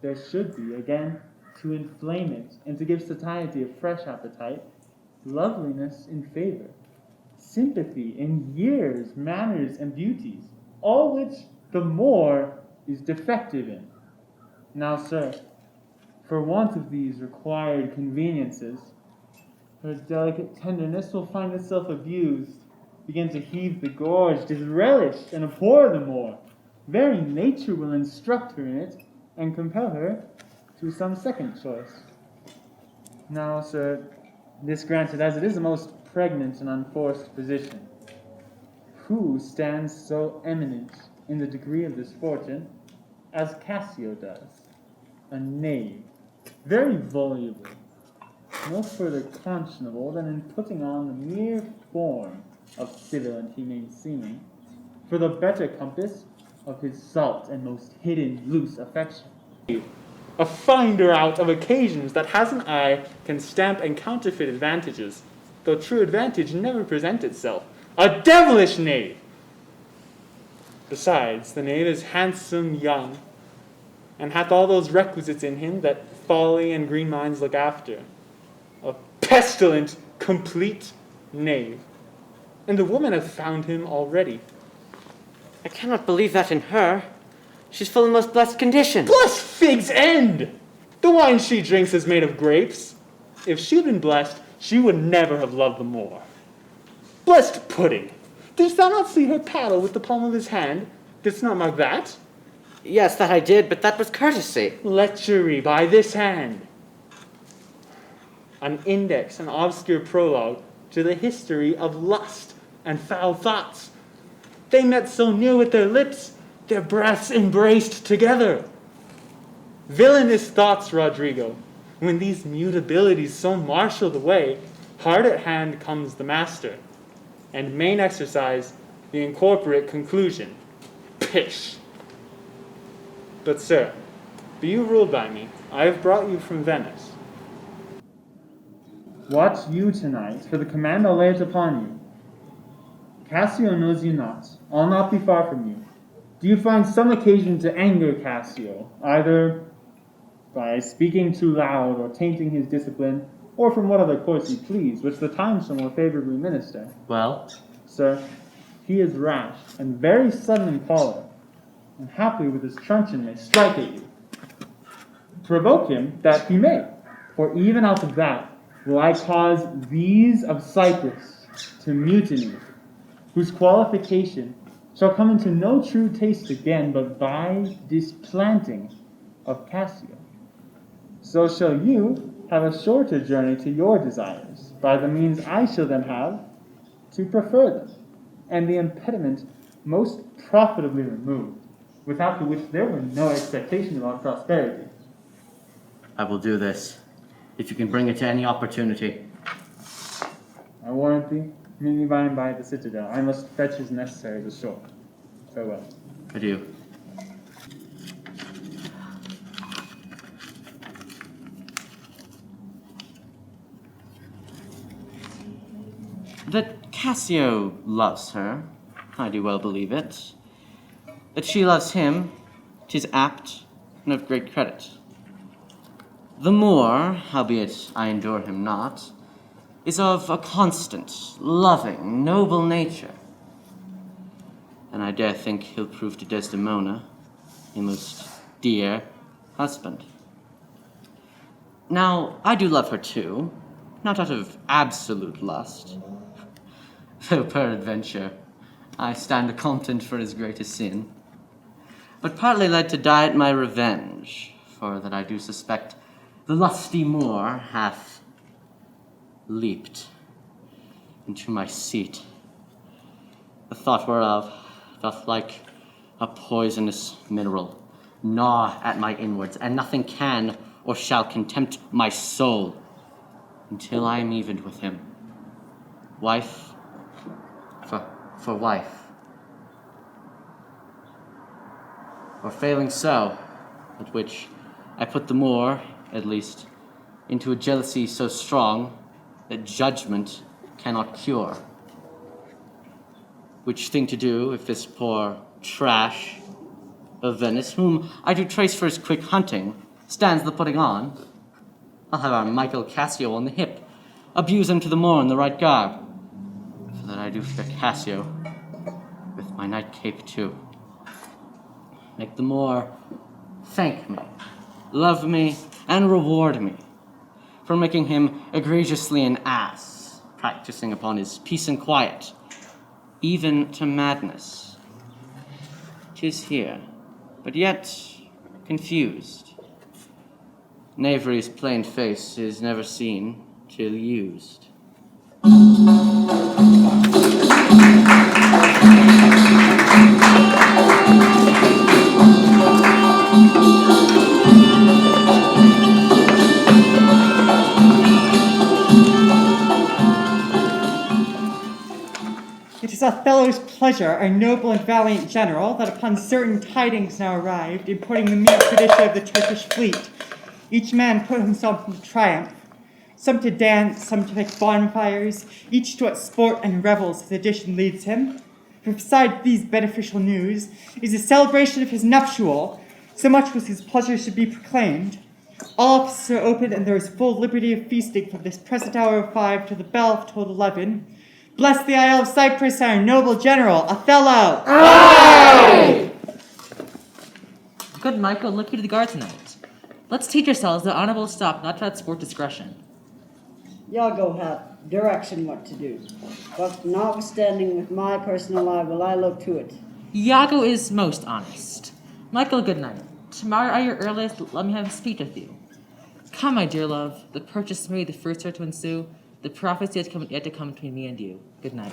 there should be, again, to inflame it, and to give satiety of fresh appetite, loveliness in favor, sympathy in years, manners, and beauties, all which the more is defective in. Now, sir, for want of these required conveniences, her delicate tenderness will find itself abused, begin to heave the gorge, disrelish, and abhor the more. Very nature will instruct her in it, and compel her to some second choice. Now, sir, this granted, as it is a most pregnant and unforced position, who stands so eminent in the degree of this fortune as Cassio does? A knave, very voluble, no further conscionable than in putting on the mere form of civil and humane seeming, for the better compass of his salt and most hidden loose affection. A finder out of occasions that has an eye can stamp and counterfeit advantages, though true advantage never present itself. A devilish knave! Besides, the knave is handsome, young, and hath all those requisites in him that folly and green minds look after. A pestilent, complete knave. And the women have found him already. I cannot believe that in her. She's full of most blessed condition. Blessed fig's end! The wine she drinks is made of grapes. If she'd been blessed, she would never have loved the more. Blessed pudding! Didst thou not see her paddle with the palm of his hand? Didst not mark that? Yes, that I did, but that was courtesy. Lechery by this hand. An index, an obscure prologue to the history of lust and foul thoughts. They met so near with their lips, their breaths embraced together. Villainous thoughts, Rodrigo, when these mutabilities so marshal the way, hard at hand comes the master, and main exercise the incorporate conclusion. Pish! But, sir, be you ruled by me. I have brought you from Venice. Watch you tonight, for the command I'll lay it upon you. Cassio knows you not. I'll not be far from you. Do you find some occasion to anger Cassio, either by speaking too loud or tainting his discipline, or from what other course you please, which the time shall more favorably minister? Well? Sir, he is rash and very sudden in choler, and haply with his truncheon may strike at you. Provoke him that he may, for even out of that will I cause these of Cyprus to mutiny, whose qualification shall come into no true taste again but by displanting of Cassio. So shall you have a shorter journey to your desires, by the means I shall then have to prefer them, and the impediment most profitably removed, without which there were no expectation of our prosperity. I will do this, if you can bring it to any opportunity. I warrant thee, meet me by and by at the citadel. I must fetch his necessaries ashore. Farewell. Adieu. That Cassio loves her, I do well believe it. That she loves him, 'tis apt and of great credit. The more, albeit I endure him not, is of a constant, loving, noble nature. And I dare think he'll prove to Desdemona a most dear husband. Now, I do love her too, not out of absolute lust, though peradventure I stand content for his greatest sin, but partly led to die at my revenge, for that I do suspect the lusty Moor hath leaped into my seat, the thought whereof doth like a poisonous mineral gnaw at my inwards, and nothing can or shall contempt my soul until I am evened with him. Wife, for wife. Or failing so, at which I put the more, at least, into a jealousy so strong that judgment cannot cure. Which thing to do if this poor trash of Venice, whom I do trace for his quick hunting, stands the putting on? I'll have our Michael Cassio on the hip, abuse him to the more in the right garb, for that I do fear Cassio with my night cape too. Make the Moor thank me, love me, and reward me for making him egregiously an ass, practicing upon his peace and quiet, even to madness. 'Tis here, but yet confused. Knavery's plain face is never seen till used. It is Othello's pleasure, our noble and valiant general, that upon certain tidings now arrived, importing the mute tradition of the Turkish fleet, each man put himself into triumph, some to dance, some to make bonfires, each to what sport and revels his edition leads him. For beside these beneficial news is the celebration of his nuptial, so much was his pleasure should be proclaimed. All offices are open, and there is full liberty of feasting from this present hour of 5 to the bell of toll 11. Bless the Isle of Cyprus, our noble general, Othello! Aye! Good Michael, look you to the guard tonight. Let's teach ourselves the honorable stop not to outsport discretion. Iago hath direction what to do, but notwithstanding with my personal eye will I look to it. Iago is most honest. Michael, good night. Tomorrow at your earliest, let me have a speech with you. Come, my dear love, the purchase may be the first start to ensue. The profits yet to come between me and you. Good night.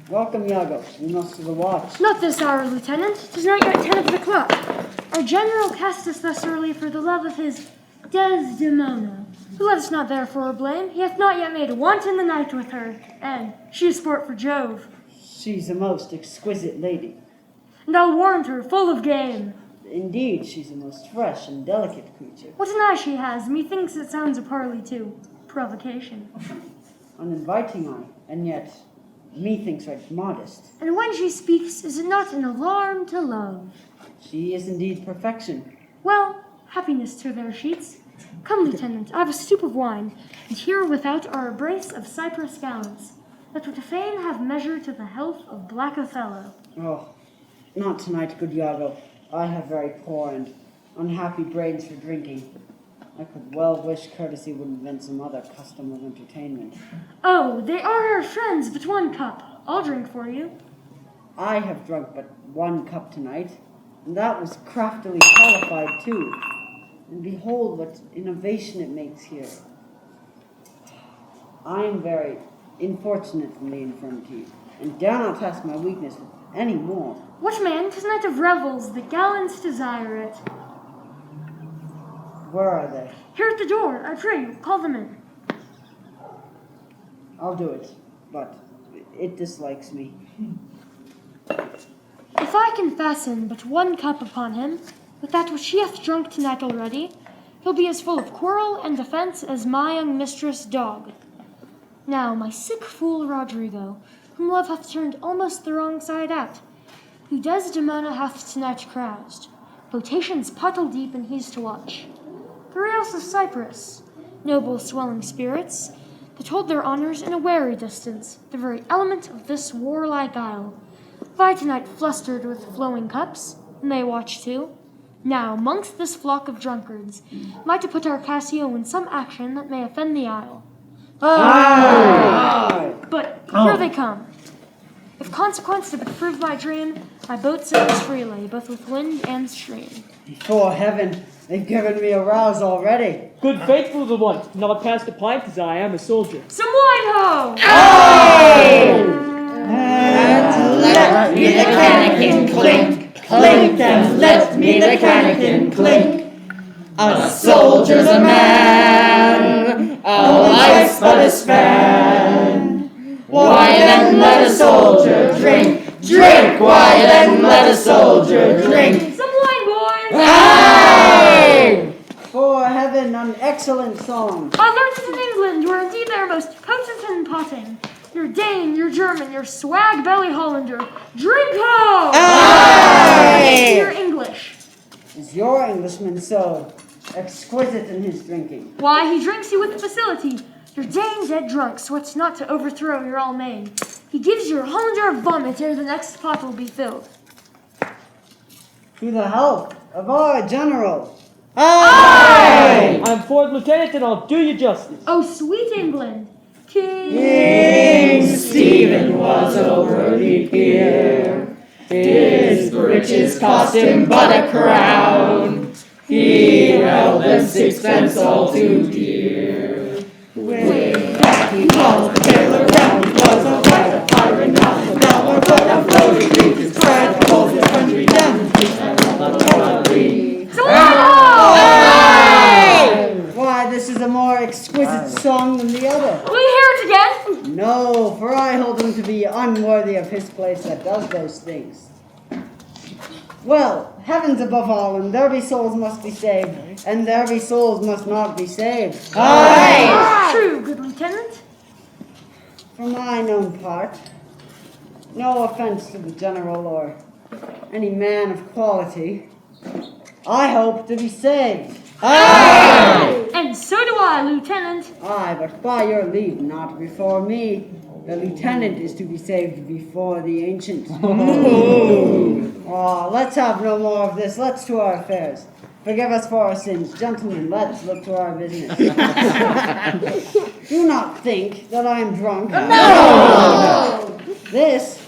Welcome, Iago. We must to the watch. Not this hour, Lieutenant. 'Tis not yet 10 of the clock. Our general cast us thus early for the love of his Desdemona, who let us not therefore blame. He hath not yet made a wanton the night with her, and she is sport for Jove. She's a most exquisite lady. And I'll warrant her full of game. Indeed, she's a most fresh and delicate creature. What an eye she has! Methinks it sounds a parley too. Provocation. An inviting eye, and yet methinks right modest. And when she speaks, is it not an alarm to love? She is indeed perfection. Well, happiness to their sheets. Come, Lieutenant, I have a stoup of wine, and here without are a brace of Cyprus gallants, that would fain have measure to the health of black Othello. Oh, not tonight, good Iago. I have very poor and unhappy brains for drinking. I could well wish courtesy would invent some other custom of entertainment. Oh, they are our friends, but one cup. I'll drink for you. I have drunk but one cup tonight, and that was craftily qualified too. And behold what innovation it makes here. I am very infortunate in the infirmity, and dare not test my weakness with any more. What man, 'tis night of revels, the gallants desire it. Where are they? Here at the door, I pray you, call them in. I'll do it, but it dislikes me. If I can fasten but one cup upon him, with that which he hath drunk tonight already, he'll be as full of quarrel and offence as my young mistress' dog. Now, my sick fool Rodrigo, whom love hath turned almost the wrong side out, who Desdemona hath tonight caroused, potations pottle deep and he's to watch. The rails of Cyprus, noble swelling spirits, that hold their honours in a wary distance, the very element of this warlike isle. I tonight flustered with flowing cups, and they watch too. Now, mongst this flock of drunkards, am I to put our Cassio in some action that may offend the isle? Aye! But here they come. If consequence to but prove my dream, my boat sails freely, both with wind and stream. Before heaven, they've given me a rouse already. Good faithful the one, not past a pint as I am a soldier. Some wine, ho! Aye! And let me the cannikin clink, clink, and let me the cannikin clink. A soldier's a man, a life's but a span. Why then then let a soldier drink. Drink, why then let a soldier drink. Some wine, boys! Aye! For heaven, an excellent song. I learned it in England, where indeed they are most potent in potting. Your Dane, your German, your swag belly Hollander. Drink ho! Aye! Your English. Is your Englishman so exquisite in his drinking? Why, he drinks you with facility. Your Dane dead drunk, sweats not to overthrow your Almain. He gives your Hollander a vomit ere the next pot will be filled. To the health of our general. Aye! I'm fourth lieutenant and I'll do you justice. Oh, sweet England. King Stephen was a worthy peer. His breeches cost him but a crown. He held them sixpence all too dear. When back he called the tailor down, he was a fighter, iron mouth, a dollar, but a floating beat his pride, holds his country down, and keeps that love totally. Why, this is a more exquisite song than the other. Will you hear it again? No, for I hold him to be unworthy of his place that does those things. Well, heavens above all, and there be souls must be saved, and there be souls must not be saved. Aye! True, good lieutenant. For mine own part, no offense to the general or any man of quality, I hope to be saved. Aye! And so do I, Lieutenant. Aye, but by your leave, not before me. The lieutenant is to be saved before the ancient. Oh, let's have no more of this. Let's to our affairs. Forgive us for our sins. Gentlemen, let's look to our business. Do not think that I am drunk. No! This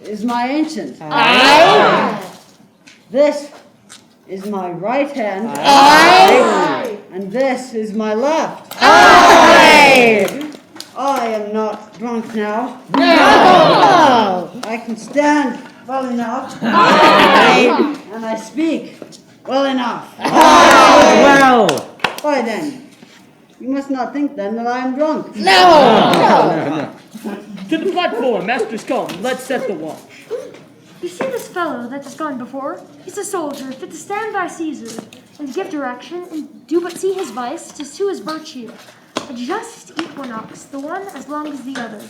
is my ancient. Aye! This is my right hand. Aye! And this is my left. Aye! I am not drunk now. No! I can stand well enough. Aye! And I speak well enough. Aye! Well! Why then? You must not think then that I am drunk. No! To the platform, masters come. Let's set the watch. You see this fellow that has gone before? He's a soldier, fit to stand by Caesar, and give direction, and do but see his vice, 'tis to his virtue. A just equinox, the one as long as the other.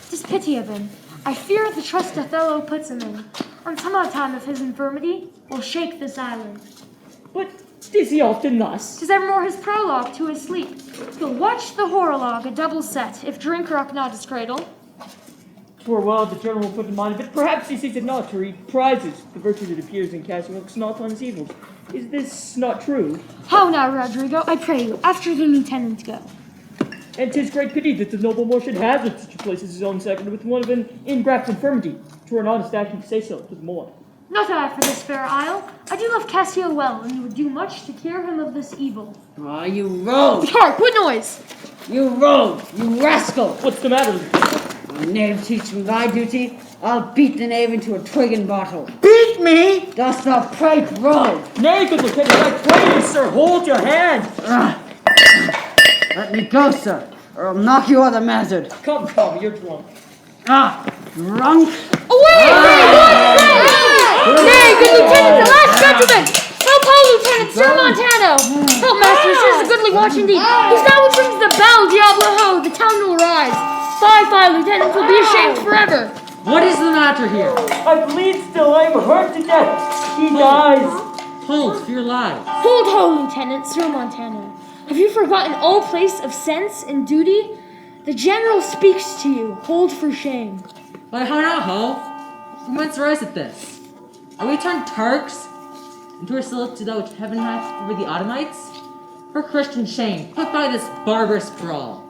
'Tis pity of him. I fear the trust Othello puts him in, on some odd time of his infirmity, will shake this island. But is he often thus? 'Tis evermore his prologue to his sleep. He'll watch the horologe a double set, if drink rock not his cradle. 'Twere well the general put in mind of it. Perhaps he sees it not, for he prizes the virtue that appears in casting looks not on his evils. Is this not true? How now, Rodrigo, I pray you, after the lieutenant go. And 'tis great pity that the noble Moor should hazard such a place as his own second with one of an ingraft infirmity. 'Twere an honest action to say so to the Moor. Not I for this fair isle. I do love Cassio well, and would do much to cure him of this evil. Ah, you rogue! Hark, what noise? You rogue! You rascal! What's the matter? A knave teach me thy duty, I'll beat the knave into a twig and bottle. Beat me? Dost thou prate, rogue? Nay, good lieutenant, I pray you, sir, hold your hand. Let me go, sir, or I'll knock you other mazard. Come, you're drunk. Drunk? Away! Nay, good lieutenant, the last gentleman! Help, Lieutenant, Sir Montano! Help, masters, here's a goodly watch indeed. Whose now it rings the bell, Diablo ho, the town will rise. Fie, lieutenant, will be ashamed forever. What is the matter here? I bleed still, I am hurt to death. He dies. Hold for your lives. Hold ho, Lieutenant, Sir Montano. Have you forgotten all place of sense and duty? The general speaks to you. Hold for shame. Why, how now, ho? From whence ariseth this? Are we turned Turks? Into our still to that which heaven hath over the Ottomites? For Christian shame, put by this barbarous brawl.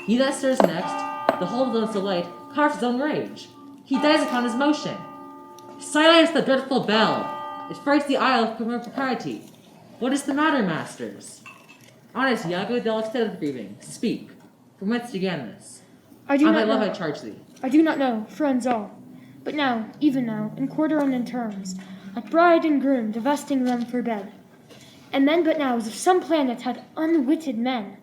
He that stirs next, the whole of those delight, carves his own rage. He dies upon his motion. Silence the dreadful bell. It frights the isle from her propriety. What is the matter, masters? Honest Iago del Extent of grieving, speak. From whence began this? I do On not thy love know. I charge thee. I do not know, friends all. But now, even now, in quarter and in terms, like bride and groom, divesting them for bed. And then but now, as if some planet had unwitted men.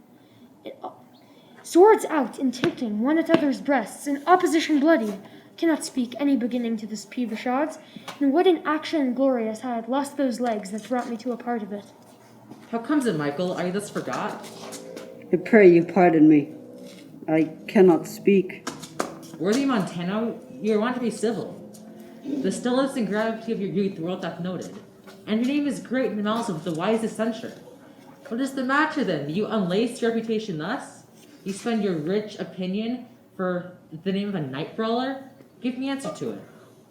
Swords out and tilting one at other's breasts, in opposition bloody. Cannot speak any beginning to this peevish odds, and what in action glorious I had lost those legs that brought me to a part of it. How comes it, Michael? Are you thus forgot? I pray you pardon me. I cannot speak. Worthy Montano, you are wont to be civil. The stillness and gravity of your youth the world hath noted, and your name is great in also with the wisest censure. What is the matter then? Do you unlace your reputation thus? You spend your rich opinion for the name of a night brawler? Give me answer to it.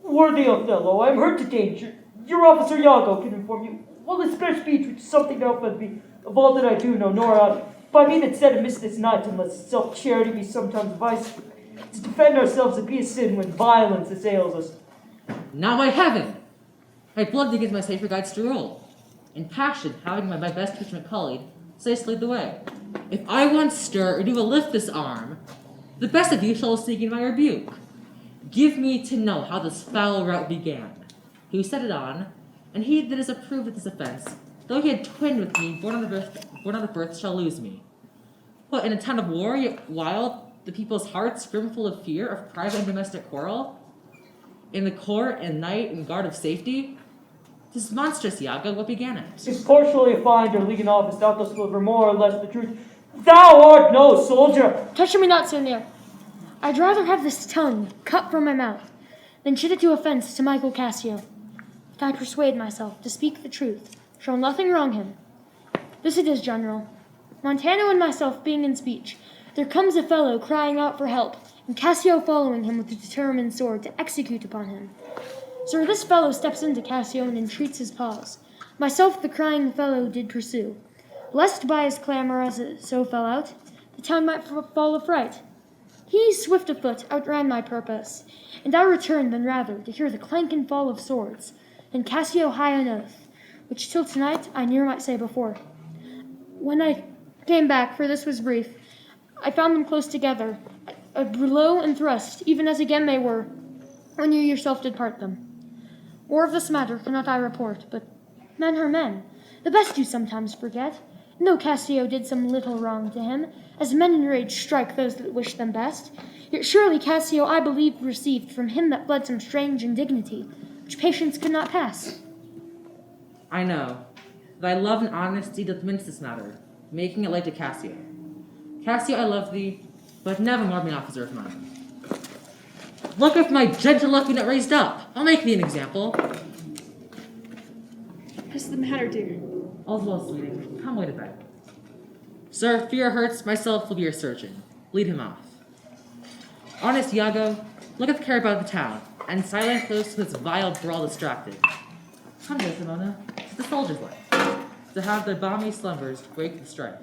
Worthy Othello, I am hurt to danger. Your officer Iago can inform you. Well, this fair speech, which is something else of me, of all that I do know, nor by me that said amiss this night, unless self-charity be sometimes vice, to defend ourselves it be a sin when violence assails us. Now by heaven! My blood against my safer guides to roll. In passion, having my best judgment colleague, say lead the way. If I once stir or do a lift this arm, the best of you shall seek in my rebuke. Give me to know how this foul rout began, who set it on, and he that is approved of this offense, though he had twinned with me, born on the birth, shall lose me. What, in a town of war, yet wild, the people's hearts brimful of fear, of private and domestic quarrel? In the court and night and guard of safety? 'Tis monstrous, Iago, what began it? If partially affined or league in office, thou dost deliver more or less the truth. Thou art no soldier! Touch me not so near. I'd rather have this tongue cut from my mouth than chid it to offense to Michael Cassio. If I persuade myself to speak the truth, shall nothing wrong him. This it is, General. Montano and myself being in speech, there comes a fellow crying out for help, and Cassio following him with a determined sword to execute upon him. Sir, this fellow steps into Cassio and entreats his pause. Myself the crying fellow did pursue, lest by his clamour as it so fell out, the town might fall of fright. He, swift of foot, outran my purpose, and I returned then rather to hear the clank and fall of swords, than Cassio high on oath, which till tonight I near might say before. When I came back, for this was brief, I found them close together, a blow and thrust, even as again they were, when you yourself did part them. More of this matter cannot I report, but men are men. The best you sometimes forget. No, Cassio did some little wrong to him, as men in rage strike those that wish them best. Yet surely Cassio, I believe, received from him that bled some strange indignity, which patience could not pass. I know. Thy love and honesty doth mince this matter, making it light to Cassio. Cassio, I love thee, but never more be an officer of mine. Look if my gentle luck be not raised up. I'll make thee an example. What's the matter, dear? All's well, sweetie. Come away to bed. Sir, if fear hurts, myself will be your surgeon. Lead him off. Honest Iago, looketh care about the town, and silent close to this vile brawl distracted. Come here, Simona. 'Tis the soldier's life, to have their balmy slumbers wake the strife.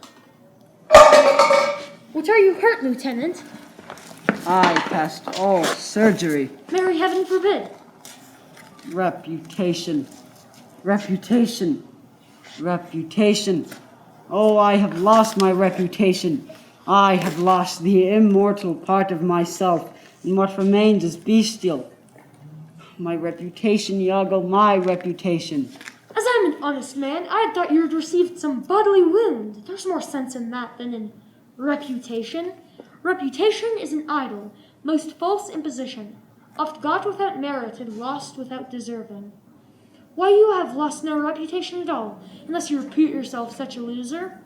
What are you hurt, Lieutenant? I past all surgery. Merry heaven forbid. Reputation. Reputation. Reputation. Oh, I have lost my reputation. I have lost the immortal part of myself, and what remains is bestial. My reputation, Iago, my reputation. As I'm an honest man, I had thought you had received some bodily wound. There's more sense in that than in reputation. Reputation is an idle, most false imposition, oft got without merit and lost without deserving. Why, you have lost no reputation at all, unless you repute yourself such a loser.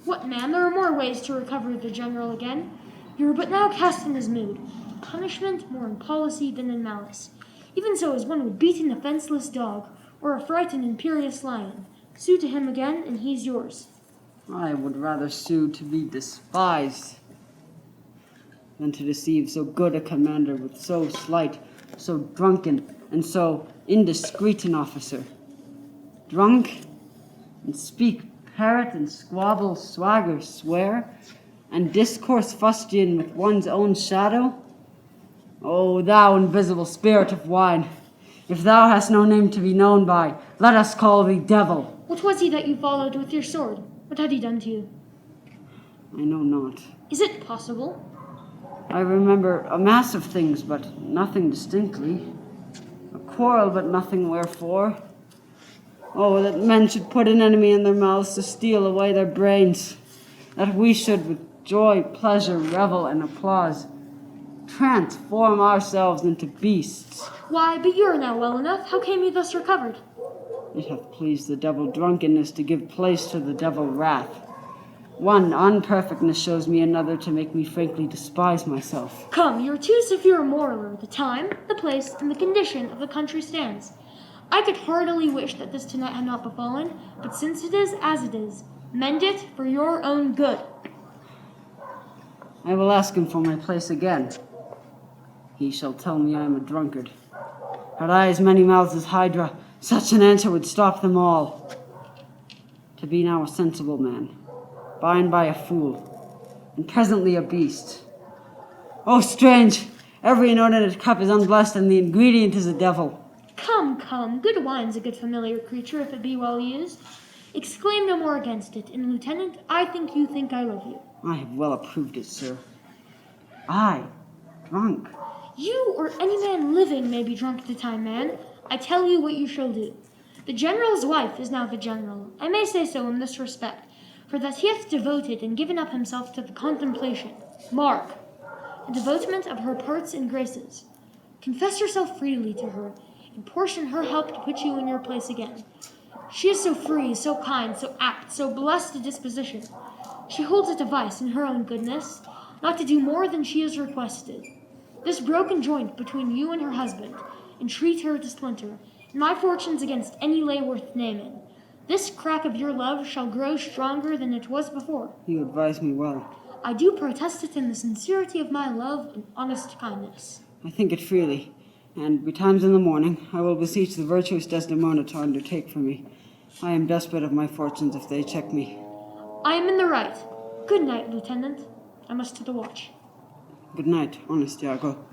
What, man, there are more ways to recover the general again. You are but now cast in his mood, punishment more in policy than in malice, even so as one would beat an offenseless dog, or affright an imperious lion. Sue to him again, and he's yours. I would rather sue to be despised than to deceive so good a commander with so slight, so drunken, and so indiscreet an officer. Drunk, and speak parrot and squabble, swagger, swear, and discourse fustian with one's own shadow? O thou invisible spirit of wine, if thou hast no name to be known by, let us call thee devil. What was he that you followed with your sword? What had he done to you? I know not. Is it possible? I remember a mass of things, but nothing distinctly. A quarrel, but nothing wherefore. Oh, that men should put an enemy in their mouths to steal away their brains. That we should, with joy, pleasure, revel, and applause, transform ourselves into beasts. Why, but you are now well enough. How came you thus recovered? It hath pleased the devil drunkenness to give place to the devil wrath. One unperfectness shows me another to make me frankly despise myself. Come, you're too severe a moraler. The time, the place, and the condition of the country stands. I could heartily wish that this tonight had not befallen, but since it is as it is, mend it for your own good. I will ask him for my place again. He shall tell me I am a drunkard. Had I as many mouths as Hydra, such an answer would stop them all. To be now a sensible man, by and by a fool, and presently a beast. Oh, strange! Every inordinate cup is unblessed, and the ingredient is a devil. Come, come, good wine's a good familiar creature if it be well used. Exclaim no more against it, and Lieutenant, I think you think I love you. I have well approved it, sir. I, drunk. You or any man living may be drunk at the time, man. I tell you what you shall do. The general's wife is now the general. I may say so in this respect, for that he hath devoted and given up himself to the contemplation, mark, and devotement of her parts and graces. Confess yourself freely to her, and portion her help to put you in your place again. She is so free, so kind, so apt, so blessed a disposition. She holds it a vice in her own goodness, not to do more than she is requested. This broken joint between you and her husband, entreat her to splinter, and my fortunes against any lay worth naming. This crack of your love shall grow stronger than it was before. You advise me well. I do protest it in the sincerity of my love and honest kindness. I think it freely, and betimes in the morning I will beseech the virtuous Desdemona to undertake for me. I am desperate of my fortunes if they check me. I am in the right. Good night, Lieutenant. I must to the watch. Good night, honest Iago.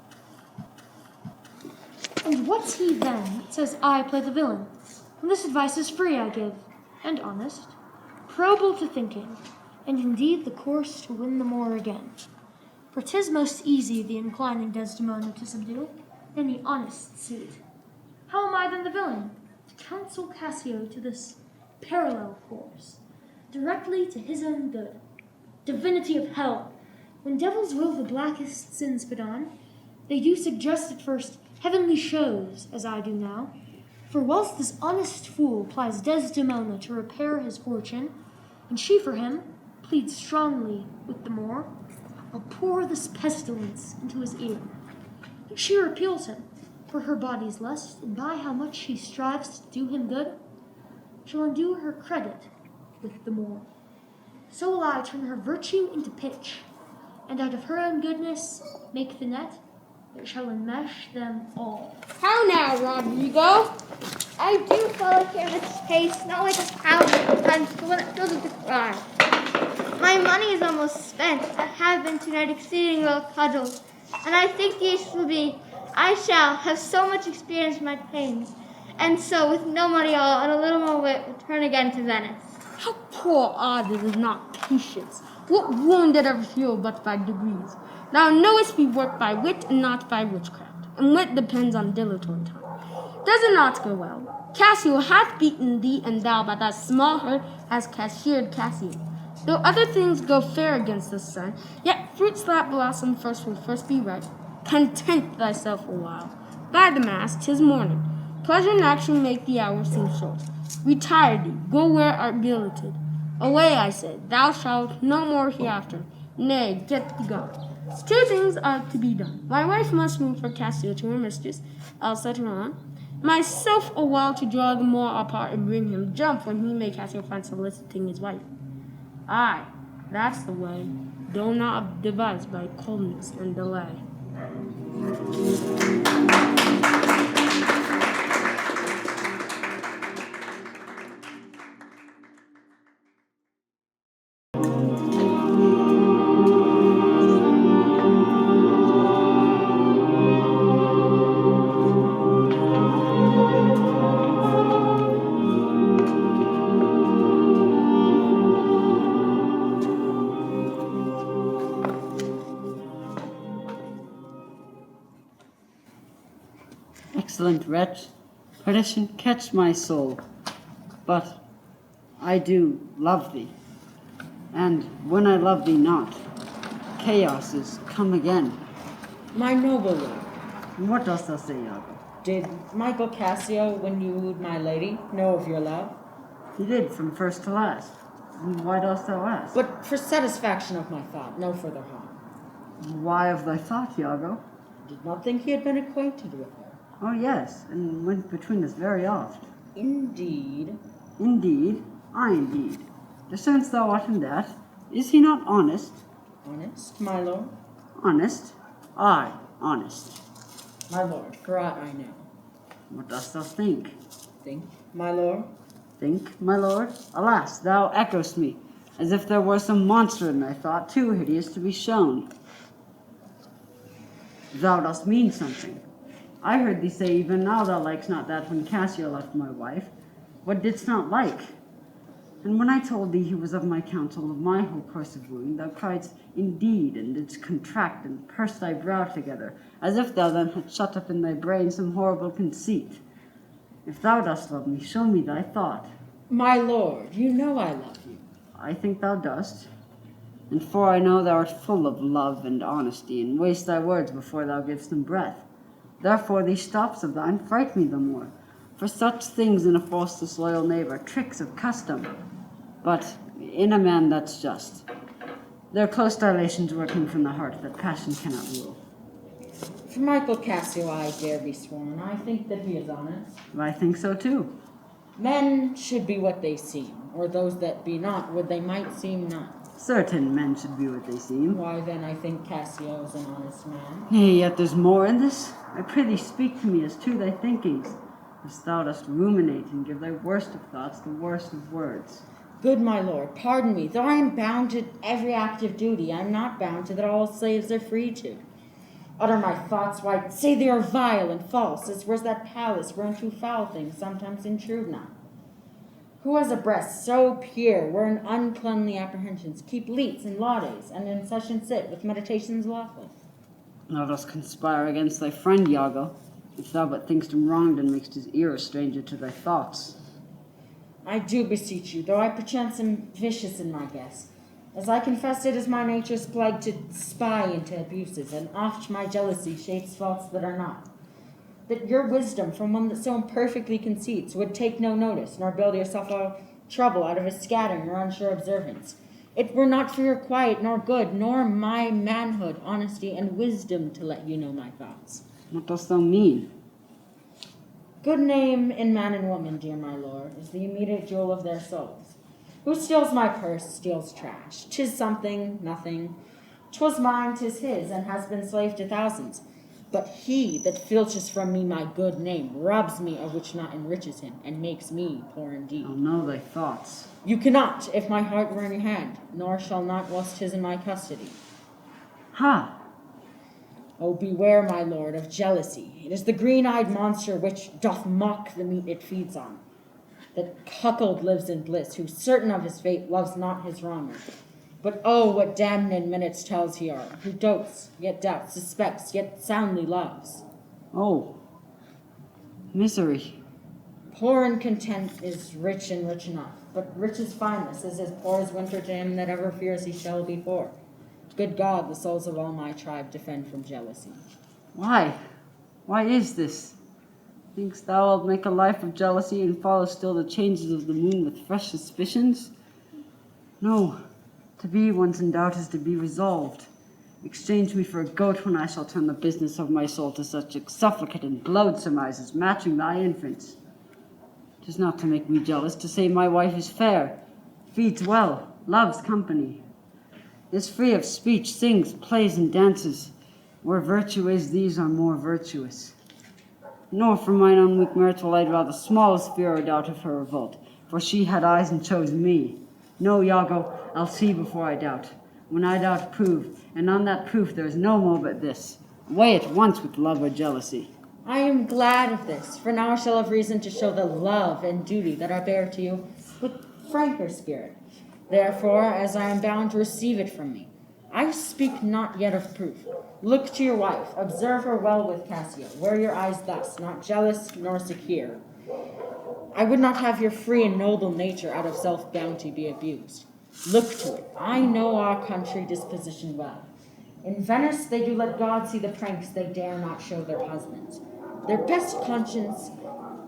And what's he then that says I play the villain? And this advice is free I give, and honest, probable to thinking, and indeed the course to win the more again. For 'tis most easy the inclining Desdemona to subdue, any honest suit. How am I then the villain? To counsel Cassio to this parallel course, directly to his own good. Divinity of hell! When devils will the blackest sins put on, they do suggest at first heavenly shows, as I do now. For whilst this honest fool plies Desdemona to repair his fortune, and she for him pleads strongly with the Moor, I'll pour this pestilence into his ear. And she repeals him for her body's lust, and by how much she strives to do him good, shall undo her credit with the Moor. So will I turn her virtue into pitch, and out of her own goodness make the net that shall enmesh them all. How now, Rodrigo? I do follow here at its pace, not like a cow sometimes, the one that fills with the cry. My money is almost spent. I have been tonight exceeding well cudgelled, and I think the issue will be I shall have so much experience in my pains, and so with no money at all and a little more wit return again to Venice. How poor art is not patience. What wound did ever heal but by degrees? Thou knowest we work by wit and not by witchcraft, and wit depends on dilatory time. Does it not go well? Cassio hath beaten thee, and thou by that small hurt hast cashiered Cassio. Though other things go fair against the sun, yet fruits that blossom first will first be ripe. Content thyself a while. By the mass, 'tis morning. Pleasure and action make the hour seem short. Retire thee, go where art billeted. Away, I said, thou shalt no more hereafter. Nay, get thee gone. 2 things are to be done. My wife must move for Cassio to her mistress, I'll set her on. Myself a while to draw the more apart and bring him jump when he may Cassio find soliciting his wife. Aye, that's the way, though not devised by coldness and delay. Excellent wretch, perdition catch my soul. But I do love thee, and when I love thee not, chaos is come again. My noble lord, What dost thou say, Iago? did Michael Cassio, when you wooed my lady, know of your love? He did, from first to last. And why dost thou ask? But for satisfaction of my thought, no further harm. Why of thy thought, Iago? Did not think he had been acquainted with her. Oh, yes, and went between us very oft. Indeed. Indeed? Aye, indeed. Discernst thou aught in that? Is he not honest? Honest, my lord? Honest? Aye, honest. My lord, for aught I know. What dost thou think? Think, my lord? Think, my lord? Alas, thou echoest me, as if there were some monster in thy thought, too hideous to be shown. Thou dost mean something. I heard thee say even now thou likest not that when Cassio left my wife. What didst not like? And when I told thee he was of my counsel, of my whole course of wooing, thou criedst, indeed, and didst contract and purse thy brow together, as if thou then hadst shut up in thy brain some horrible conceit. If thou dost love me, show me thy thought. My lord, you know I love you. I think thou dost. And for I know thou art full of love and honesty, and waste thy words before thou givest them breath. Therefore these stops of thine fright me the more. For such things in a false disloyal knave are tricks of custom. But in a man that's just. There are close dilations working from the heart that passion cannot rule. For Michael Cassio I dare be sworn. I think that he is honest. I think so too. Men should be what they seem, or those that be not what they might seem not. Certain men should be what they seem. Why then I think Cassio is an honest man. Nay, yet there's more in this. I prithee speak to me as to thy thinkings, as thou dost ruminate and give thy worst of thoughts the worst of words. Good my lord, pardon me, though I am bound to every act of duty, I am not bound to that all slaves are free to. Utter my thoughts, why say they are vile and false, as was that palace whereunto foul things sometimes intrude not. Who has a breast so pure, wherein uncleanly apprehensions keep leets and laudes, and in session sit with meditations lawful? Thou dost conspire against thy friend, Iago, if thou but thinkst him wronged and makest his ear a stranger to thy thoughts. I do beseech you, though I perchance am vicious in my guess, as I confess it is my nature's plague to spy into abuses, and oft my jealousy shapes faults that are not, that your wisdom from one that so imperfectly conceits would take no notice, nor build yourself a trouble out of a scattering or unsure observance. It were not for your quiet, nor good, nor my manhood, honesty, and wisdom to let you know my thoughts. What dost thou mean? Good name in man and woman, dear my lord, is the immediate jewel of their souls. Who steals my purse steals trash. 'Tis something, nothing. 'Twas mine, 'tis his, and has been slave to thousands. But he that filches from me my good name robs me of which not enriches him, and makes me poor indeed. I'll know thy thoughts. You cannot, if my heart were in your hand, nor shall not whilst 'tis in my custody. Ha! Oh, beware, my lord, of jealousy. It is the green-eyed monster which doth mock the meat it feeds on. That cuckold lives in bliss, who, certain of his fate, loves not his wronger. But oh, what damned minutes tells he are, who dotes, yet doubts, suspects, yet soundly loves. Oh, misery. Poor and content is rich and rich enough, but rich's fineness is as poor as winter to him that ever fears he shall be poor. Good God, the souls of all my tribe defend from jealousy. Why? Why is this? Thinkst thou wilt make a life of jealousy and follow still the changes of the moon with fresh suspicions? No, to be once in doubt is to be resolved. Exchange me for a goat when I shall turn the business of my soul to such exsufflicate and blowed surmises, matching thy infants. 'Tis not to make me jealous to say my wife is fair, feeds well, loves company, is free of speech, sings, plays, and dances. Where virtue is, these are more virtuous. Nor for mine own weak merits will I draw the smallest fear or doubt of her revolt, for she had eyes and chose me. No, Iago, I'll see before I doubt. When I doubt, prove, and on that proof there is no more but this. Weigh at once with love or jealousy. I am glad of this, for now I shall have reason to show the love and duty that I bear to you with franker spirit. Therefore, as I am bound to receive it from me, I speak not yet of proof. Look to your wife, observe her well with Cassio, wear your eyes thus, not jealous nor secure. I would not have your free and noble nature out of self-bounty be abused. Look to it. I know our country disposition well. In Venice, they do let God see the pranks they dare not show their husbands. Their best conscience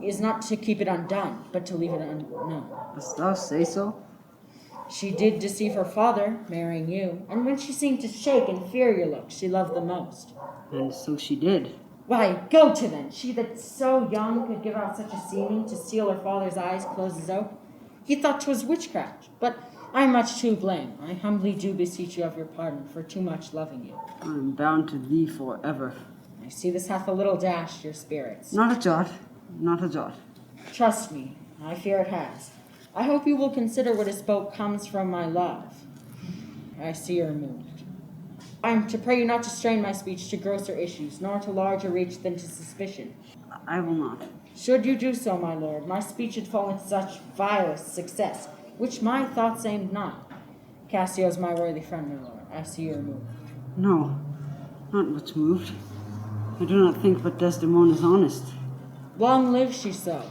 is not to keep it undone, but to leave it unknown. Dost thou say so? She did deceive her father, marrying you, and when she seemed to shake and fear your looks, she loved the most. And so she did. Why, go to then. She that so young could give out such a seeming to steal her father's eyes close as oak. He thought 'twas witchcraft, but I much too blame. I humbly do beseech you of your pardon for too much loving you. I am bound to thee forever. I see this hath a little dashed your spirits. Not a jot, not a jot. Trust me, I fear it has. I hope you will consider what is spoke comes from my love. I see you're moved. I am to pray you not to strain my speech to grosser issues, nor to larger reach than to suspicion. I will not. Should you do so, my lord, my speech should fall into such vilest success, which my thoughts aimed not. Cassio's my worthy friend, my lord. I see you're moved. No, not much moved. I do not think but Desdemona's honest. Long live she so,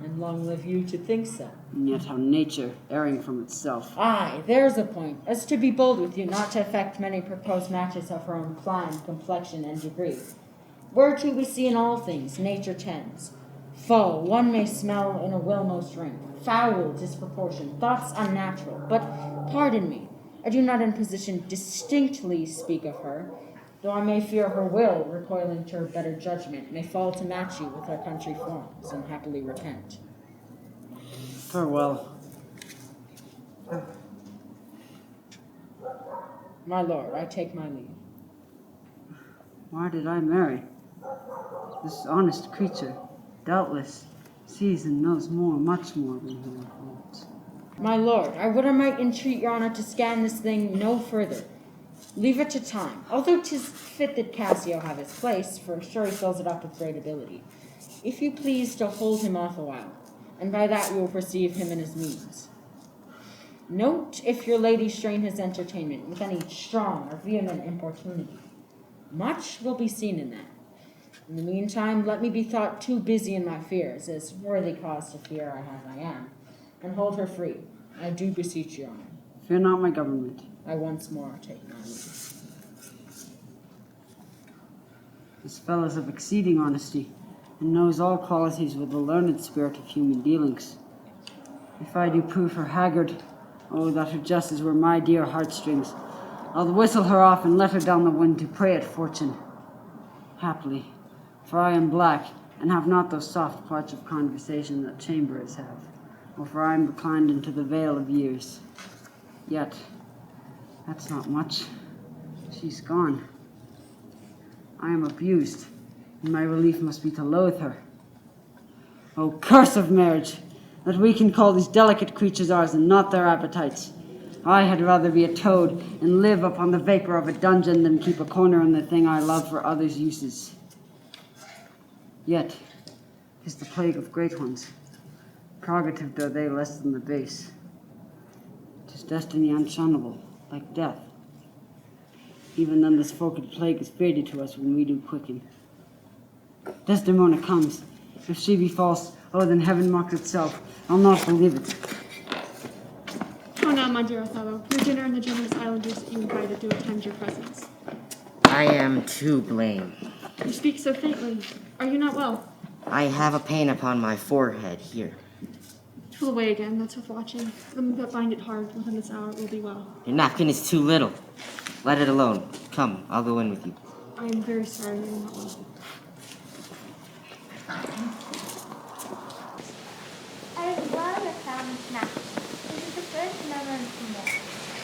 and long live you to think so. And yet how nature, erring from itself. Aye, there's a point, as to be bold with you, not to affect many proposed matches of her own clime, complexion, and degree. Whereto we see in all things, nature tends. Foe, one may smell in a will most rank, foul disproportion, thoughts unnatural, but pardon me, I do not in position distinctly speak of her, though I may fear her will, recoiling to her better judgment, may fall to match you with her country forms, and happily repent. Farewell. My lord, I take my leave. Why did I marry? This honest creature, doubtless, sees and knows more, much more than he holds. My lord, I would I might entreat your honor to scan this thing no further. Leave it to time, although 'tis fit that Cassio have his place, for sure he fills it up with great ability. If you please to hold him off a while, and by that you will perceive him and his means. Note if your lady strain his entertainment with any strong or vehement importunity. Much will be seen in that. In the meantime, let me be thought too busy in my fears, as worthy cause to fear I am, and hold her free. I do beseech your honor. Fear not my government. I once more take my leave. This fellow is of exceeding honesty, and knows all qualities with the learned spirit of human dealings. If I do prove her haggard, oh, that her justice were my dear heartstrings. I'll whistle her off and let her down the wind to pray at fortune. Happily, for I am black, and have not those soft parts of conversation that chamberers have, or for I am reclined into the vale of years. Yet, that's not much. She's gone. I am abused, and my relief must be to loathe her. Oh, curse of marriage, that we can call these delicate creatures ours and not their appetites. I had rather be a toad and live upon the vapor of a dungeon than keep a corner in the thing I love for others' uses. Yet, 'tis the plague of great ones. Prerogative though they less than the base. 'Tis destiny unshunnable, like death. Even then this forked plague is fated to us when we do quicken. Desdemona comes. If she be false, oh, then heaven mocked itself. I'll not believe it. How now, my dear Othello? Your dinner and the generous islanders that you invited to attend your presence. I am to blame. You speak so faintly. Are you not well? I have a pain upon my forehead here. Pull away again, that's worth watching. But bind it hard. Within this hour it will be well. Your napkin is too little. Let it alone. Come, I'll go in with you. I am very sorry you're not well. I was glad I found this map. This is the first memory from more.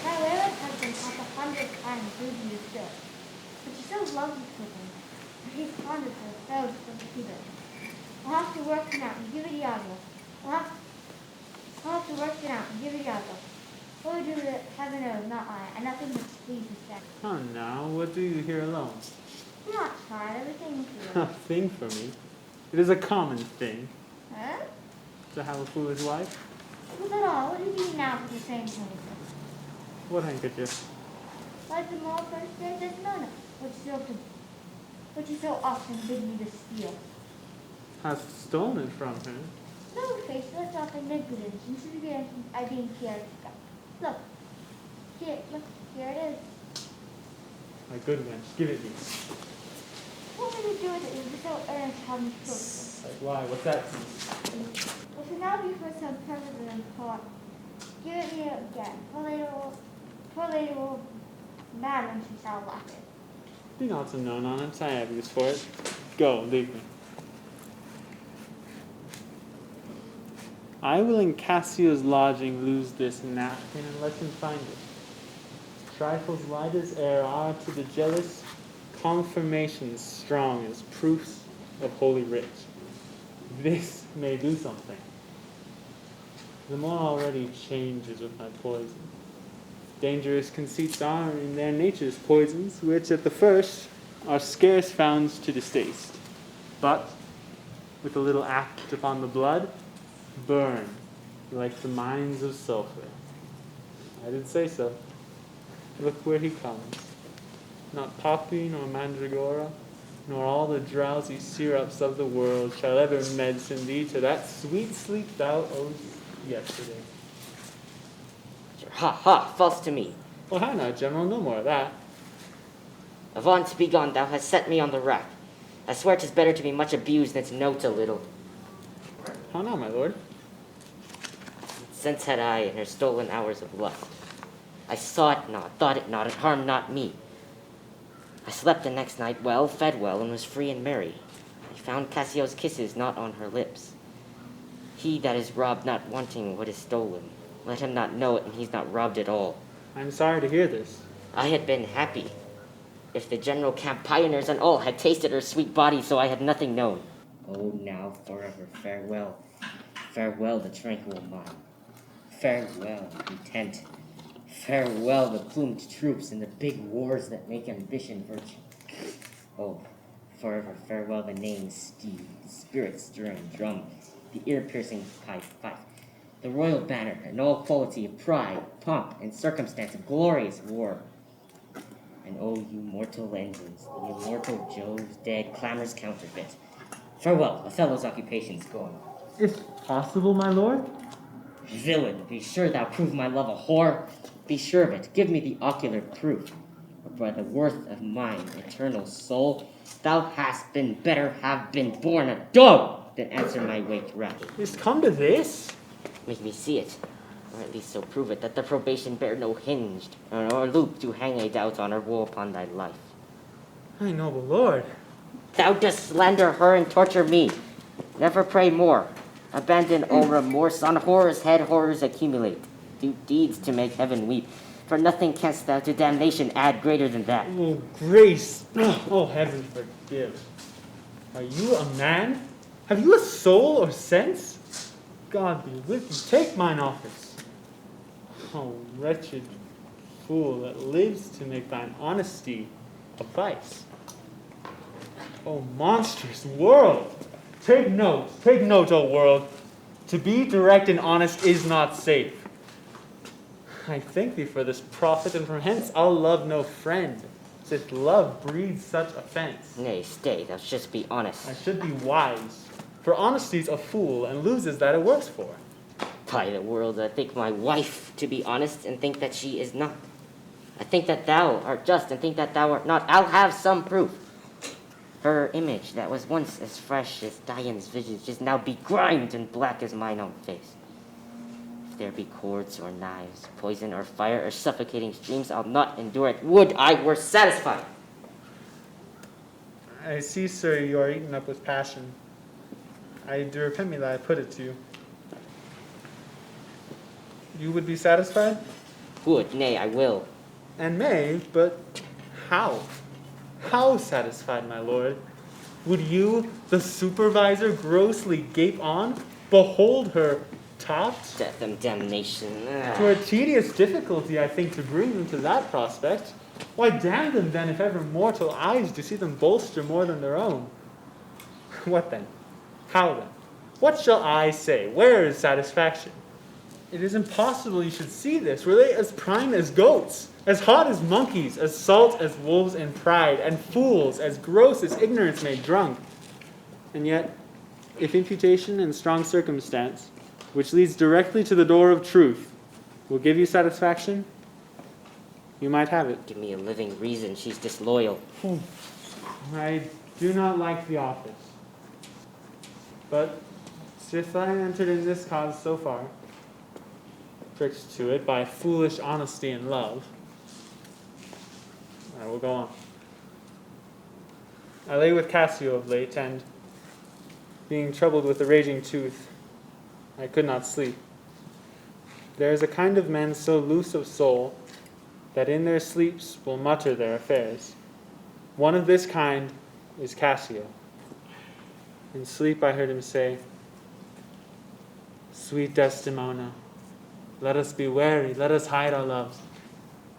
My wayward husband hath 100 times losing his spirit. But she so loves his children. He's fond of her, so from the fever. I'll have to work it out and give it Iago. I'll have to work it out and give it Iago. What we do with it, heaven knows, not I, and nothing but please instead. Oh, now, what do you here alone? I'm not tired, everything's A here. thing for me. It is a common thing Huh? to have a foolish wife. Who's at all? What do you do now for the same thing? What handkerchief? Like the mall first day, Desdemona, which you so often bid me to steal. Hast stolen from her? No, face, that's nothing negligence. You should be I being scared. Look, here it is. My good wench, give it me. What will you do with it if you so earnest having children? Like, why? What's that? It should now be for some purpose and thought. Give it me again. Poor lady will mad when she shall lack it. Be not so known on it. I have use for it. Go, leave me. I will in Cassio's lodging lose this napkin and let him find it. Trifles light as air are to the jealous, confirmations strong as proofs of holy writ. This may do something. The more already changes with my poison. Dangerous conceits are in their natures poisons, which at the first are scarce found to distaste, but with a little act upon the blood, burn like the mines of sulphur. I did say so. Look where he comes. Not poppy nor mandragora, nor all the drowsy syrups of the world shall ever medicine thee to that sweet sleep thou owest yesterday. Ha ha, false to me. Well, how now, General, no more of that. Avaunt, begone, thou hast set me on the rack. I swear 'tis better to be much abused than to note a little. How now, my lord? Sense had I in her stolen hours of lust. I saw it not, thought it not, it harmed not me. I slept the next night well, fed well, and was free and merry. I found Cassio's kisses not on her lips. He that is robbed not wanting what is stolen. Let him not know it, and he's not robbed at all. I'm sorry to hear this. I had been happy, if the general camp pioneers and all had tasted her sweet body, so I had nothing known. Oh, now forever farewell. Farewell the tranquil mind. Farewell content. Farewell the plumed troops and the big wars that make ambition virtue. Oh, forever farewell the neighing steed, the spirit-stirring drum, the ear-piercing pipe, the royal banner, and all quality of pride, pomp, and circumstance of glorious war. And oh, you mortal engines, the immortal Jove's dead clamor's counterfeit. Farewell, Othello's occupation's gone. If possible, my lord? Villain, be sure thou prove my love a whore. Be sure of it, give me the ocular proof. Or by the worth of mine eternal soul, thou hast been better have been born a dog than answer my waked rap. It's come to this? Make me see it, or at least so prove it that the probation bear no hinge, or loop to hang a doubt on or woe upon thy life. My noble lord. Thou dost slander her and torture me. Never pray more. Abandon all remorse. On horror's head horrors accumulate. Do deeds to make heaven weep. For nothing canst thou to damnation add greater than that. Oh, grace. Oh, heaven forgive. Are you a man? Have you a soul or sense? God be with you. Take mine office. Oh, wretched fool that lives to make thine honesty a vice. Oh, monstrous world. Take note, O world. To be direct and honest is not safe. I thank thee for this profit, and from hence I'll love no friend, since love breeds such offense. Nay, stay, thou shouldst be honest. I should be wise, for honesty's a fool, and loses that it works for. By the world, I think my wife to be honest, and think that she is not. I think that thou art just, and think that thou art not. I'll have some proof. Her image that was once as fresh as Dian's visage is now begrimed and black as mine own face. If there be cords or knives, poison or fire or suffocating streams, I'll not endure it. Would I were satisfied! I see, sir, you are eaten up with passion. I do repent me that I put it to you. You would be satisfied? Would, nay, I will. And may, but how? How satisfied, my lord? Would you, the supervisor, grossly gape on? Behold her topped? Death and damnation. To a tedious difficulty, I think, to bring them to that prospect. Why, damn them then, if ever mortal eyes do see them bolster more than their own. What then? How then? What shall I say? Where is satisfaction? It is impossible you should see this. Were they as prime as goats, as hot as monkeys, as salt as wolves in pride, and fools as gross as ignorance made drunk? And yet, if imputation and strong circumstance, which leads directly to the door of truth, will give you satisfaction, You might have it. Give me a living reason she's disloyal. I do not like the office. But since I entered in this cause so far, tricked to it by foolish honesty and love, I will go on. I lay with Cassio of late, and being troubled with a raging tooth, I could not sleep. There is a kind of men so loose of soul that in their sleeps will mutter their affairs. One of this kind is Cassio. In sleep I heard him say, "Sweet Desdemona, let us be wary, let us hide our loves."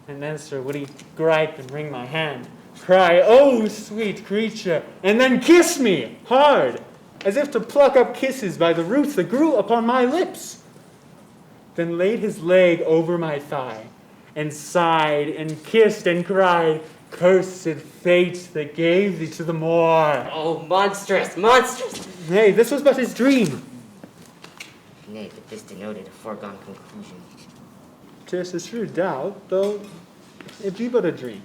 And then, sir, would he gripe and wring my hand, cry, "Oh, sweet creature," and then kiss me hard, as if to pluck up kisses by the roots that grew upon my lips. Then laid his leg over my thigh, and sighed, and kissed, and cried, "Cursed fate that gave thee to the moor." Oh, monstrous, monstrous! Nay, this was but his dream. Nay, but this denoted a foregone conclusion. 'Tis a shrewd doubt, though it be but a dream.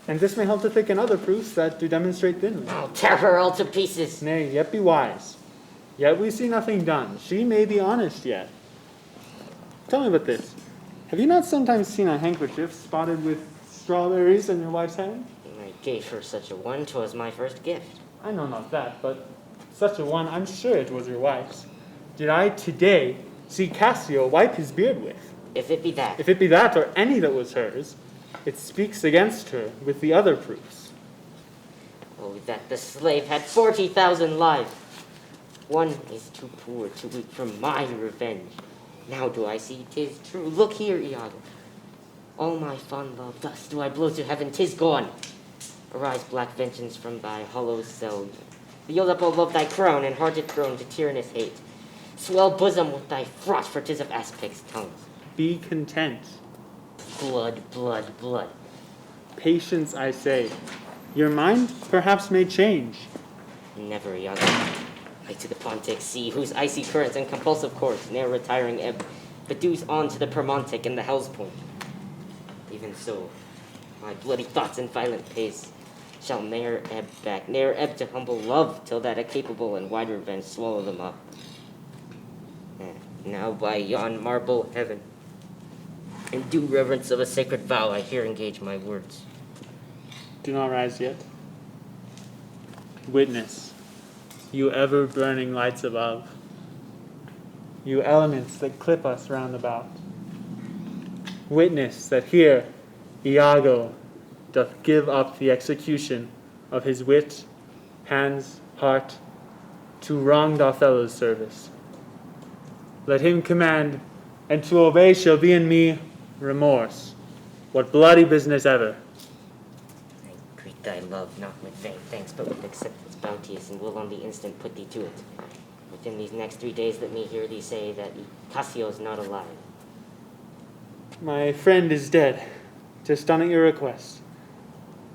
And this may help to thicken other proofs that do demonstrate thinly. I'll tear her all to pieces. Nay, yet be wise. Yet we see nothing done. She may be honest yet. Tell me about this. Have you not sometimes seen a handkerchief spotted with strawberries in your wife's hand? I gave her such a one. 'Twas my first gift. I know not that, but such a one, I'm sure it was your wife's. Did I today see Cassio wipe his beard with? If it be that. If it be that, or any that was hers, it speaks against her with the other proofs. Oh, that the slave had 40,000 lives. One is too poor, too weak for my revenge. Now do I see 'tis true. Look here, Iago. All my fond love, thus do I blow to heaven, 'tis gone. Arise, black vengeance, from thy hollow cell. Yield up, O love, thy crown, and hearted throne to tyrannous hate. Swell bosom with thy fraught, for 'tis of aspects tongues. Be content. Blood, blood, blood. Patience, I say. Your mind perhaps may change. Never, Iago. Like to the Pontic sea, whose icy currents and compulsive course, ne'er retiring ebb, bedews on to the Promontic and the Hellespont. Even so, my bloody thoughts and violent pace shall ne'er ebb back, ne'er ebb to humble love, till that a capable and wide revenge swallow them up. Now by yon marble heaven, in due reverence of a sacred vow, I here engage my words. Do not rise yet. Witness, you ever-burning lights above, you elements that clip us round about. Witness that here Iago doth give up the execution of his wit, hands, heart, to wronged Othello's service. Let him command, and to obey shall be in me remorse. What bloody business ever. I greet thy love, not with vain thanks, but with acceptance bounteous, and will on the instant put thee to it. Within these next 3 days let me hear thee say that Cassio is not alive. My friend is dead, 'tis done at your request.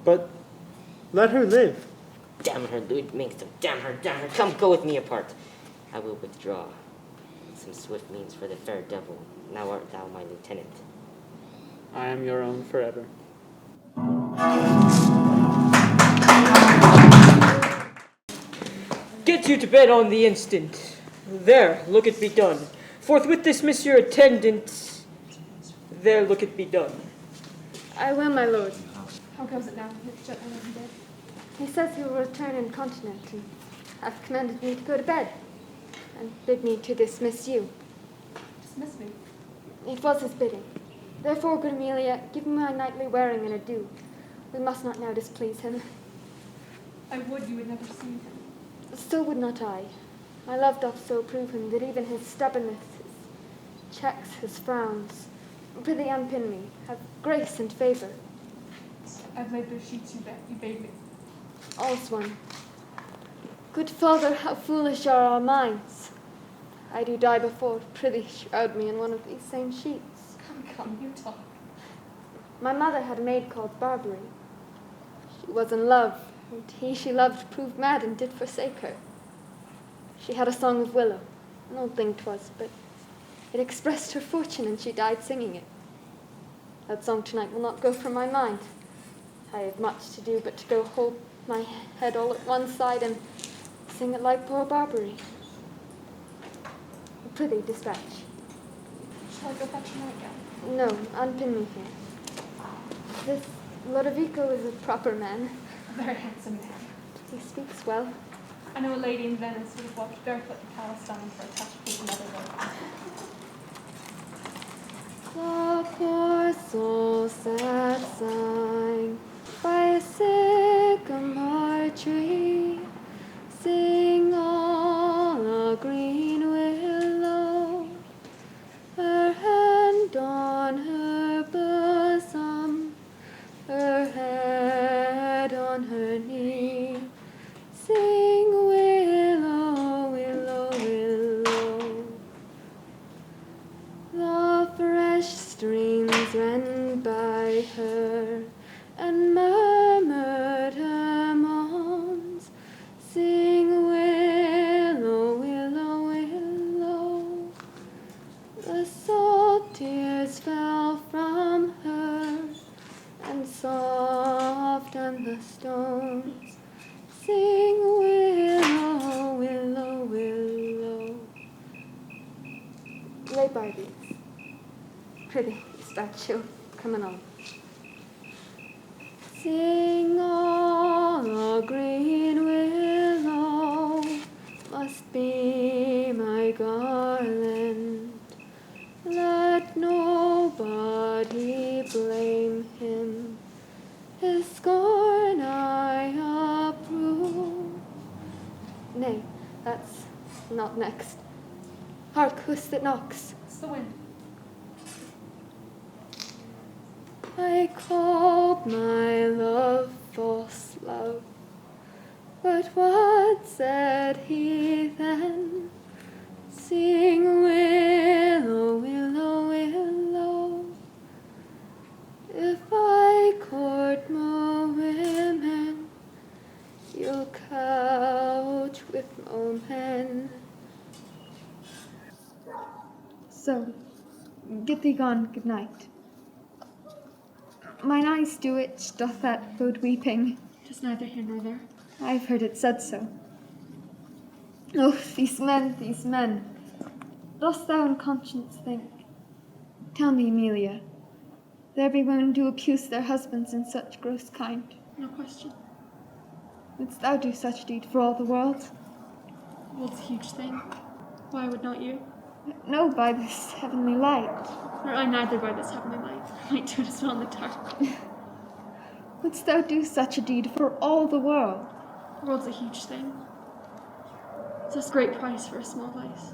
But let her live. Damn her, lewd minx, damn her, come, go with me apart. I will withdraw. Some swift means for the fair devil. Now art thou my lieutenant. I am your own forever. Get you to bed on the instant. There, look it be done. Forthwith dismiss your attendant. There, look it be done. I will, my lord. How goes it now? He says he will return incontinent and hath commanded me to go to bed and bid me to dismiss you. Dismiss me? It was his bidding. Therefore, good Amelia, give me my nightly wearing and adieu. We must not now displease him. I would you had never seen him. So would not I. My love doth so prove him that even his stubbornness, his checks, his frowns, prithee unpin me, have grace and favour. I've laid those sheets you bade me. All's one. Good father, how foolish are our minds. I do die before, prithee shroud me in one of these same sheets. Come, you talk. My mother had a maid called Barbary. She was in love, and he she loved proved mad and did forsake her. She had a song of willow, an old thing 'twas, but it expressed her fortune, and she died singing it. That song tonight will not go from my mind. I have much to do but to go hold my head all at one side and sing it like poor Barbary. Prithee, dispatch. Shall I go fetch him again? No, unpin me here. This Lodovico is a proper man. A very handsome man. He speaks well. I know a lady in Venice would have walked barefoot to Palestine for a touch of his mother love. The poor soul sat sighing by a sycamore tree, sing all a green willow, her hand on her bosom, her head on her knee, sing willow, willow, willow. The fresh streams ran by her and murmured her moans, sing willow, willow, willow. The salt tears fell from her and soft on the stones, sing willow, willow, willow. Lay by these. Prithee, statue, come along. Sing all a green willow must be my garland. Let nobody blame him. His scorn I approve. Nay, that's not next. Hark, who's that knocks? It's the wind. I called my love false love, but what said he then? Sing willow, willow, willow. If I court more women, you'll couch with more men. So, get thee gone, good night. Mine eyes do itch, doth that bode weeping? 'Tis neither here nor there. I've heard it said so. Oh, these men, these men. Dost thou in conscience think? Tell me, Amelia, there be women do abuse their husbands in such gross kind? No question. Wouldst thou do such deed for all the world? The world's a huge thing. Why would not you? No, by this heavenly light. Nor I neither by this heavenly light. I might do it as well in the dark. Wouldst thou do such a deed for all the world? The world's a huge thing. It's a great price for a small vice.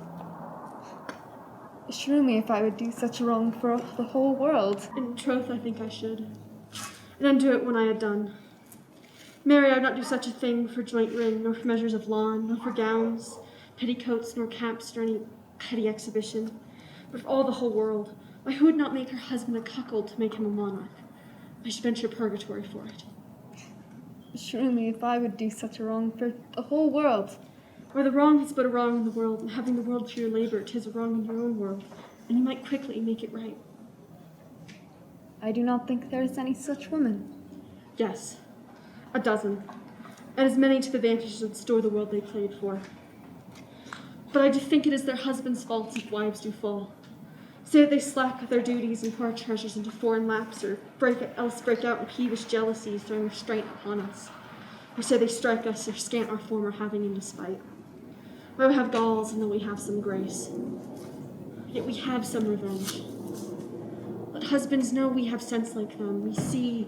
Shrew me if I would do such a wrong for the whole world. In troth, I think I should. And undo it when I had done. Mary, I would not do such a thing for joint ring, nor for measures of lawn, nor for gowns, petticoats, nor caps, nor any petty exhibition. But for all the whole world, why, who would not make her husband a cuckold to make him a monarch? I should venture purgatory for it. Shrew me if I would do such a wrong for the whole world. Where the wrong is but a wrong in the world, and having the world for your labor, 'tis a wrong in your own world, and you might quickly make it right. I do not think there is any such woman. Yes, a dozen, and as many to the vantage that store the world they played for. But I do think it is their husbands' faults if wives do fall. Say that they slack of their duties and pour our treasures into foreign laps, or else break out in peevish jealousies, throwing restraint upon us. Or say they strike us, or scant our former having in despite. Why, we have galls, and though we have some grace, yet we have some revenge. Let husbands know we have sense like them. We see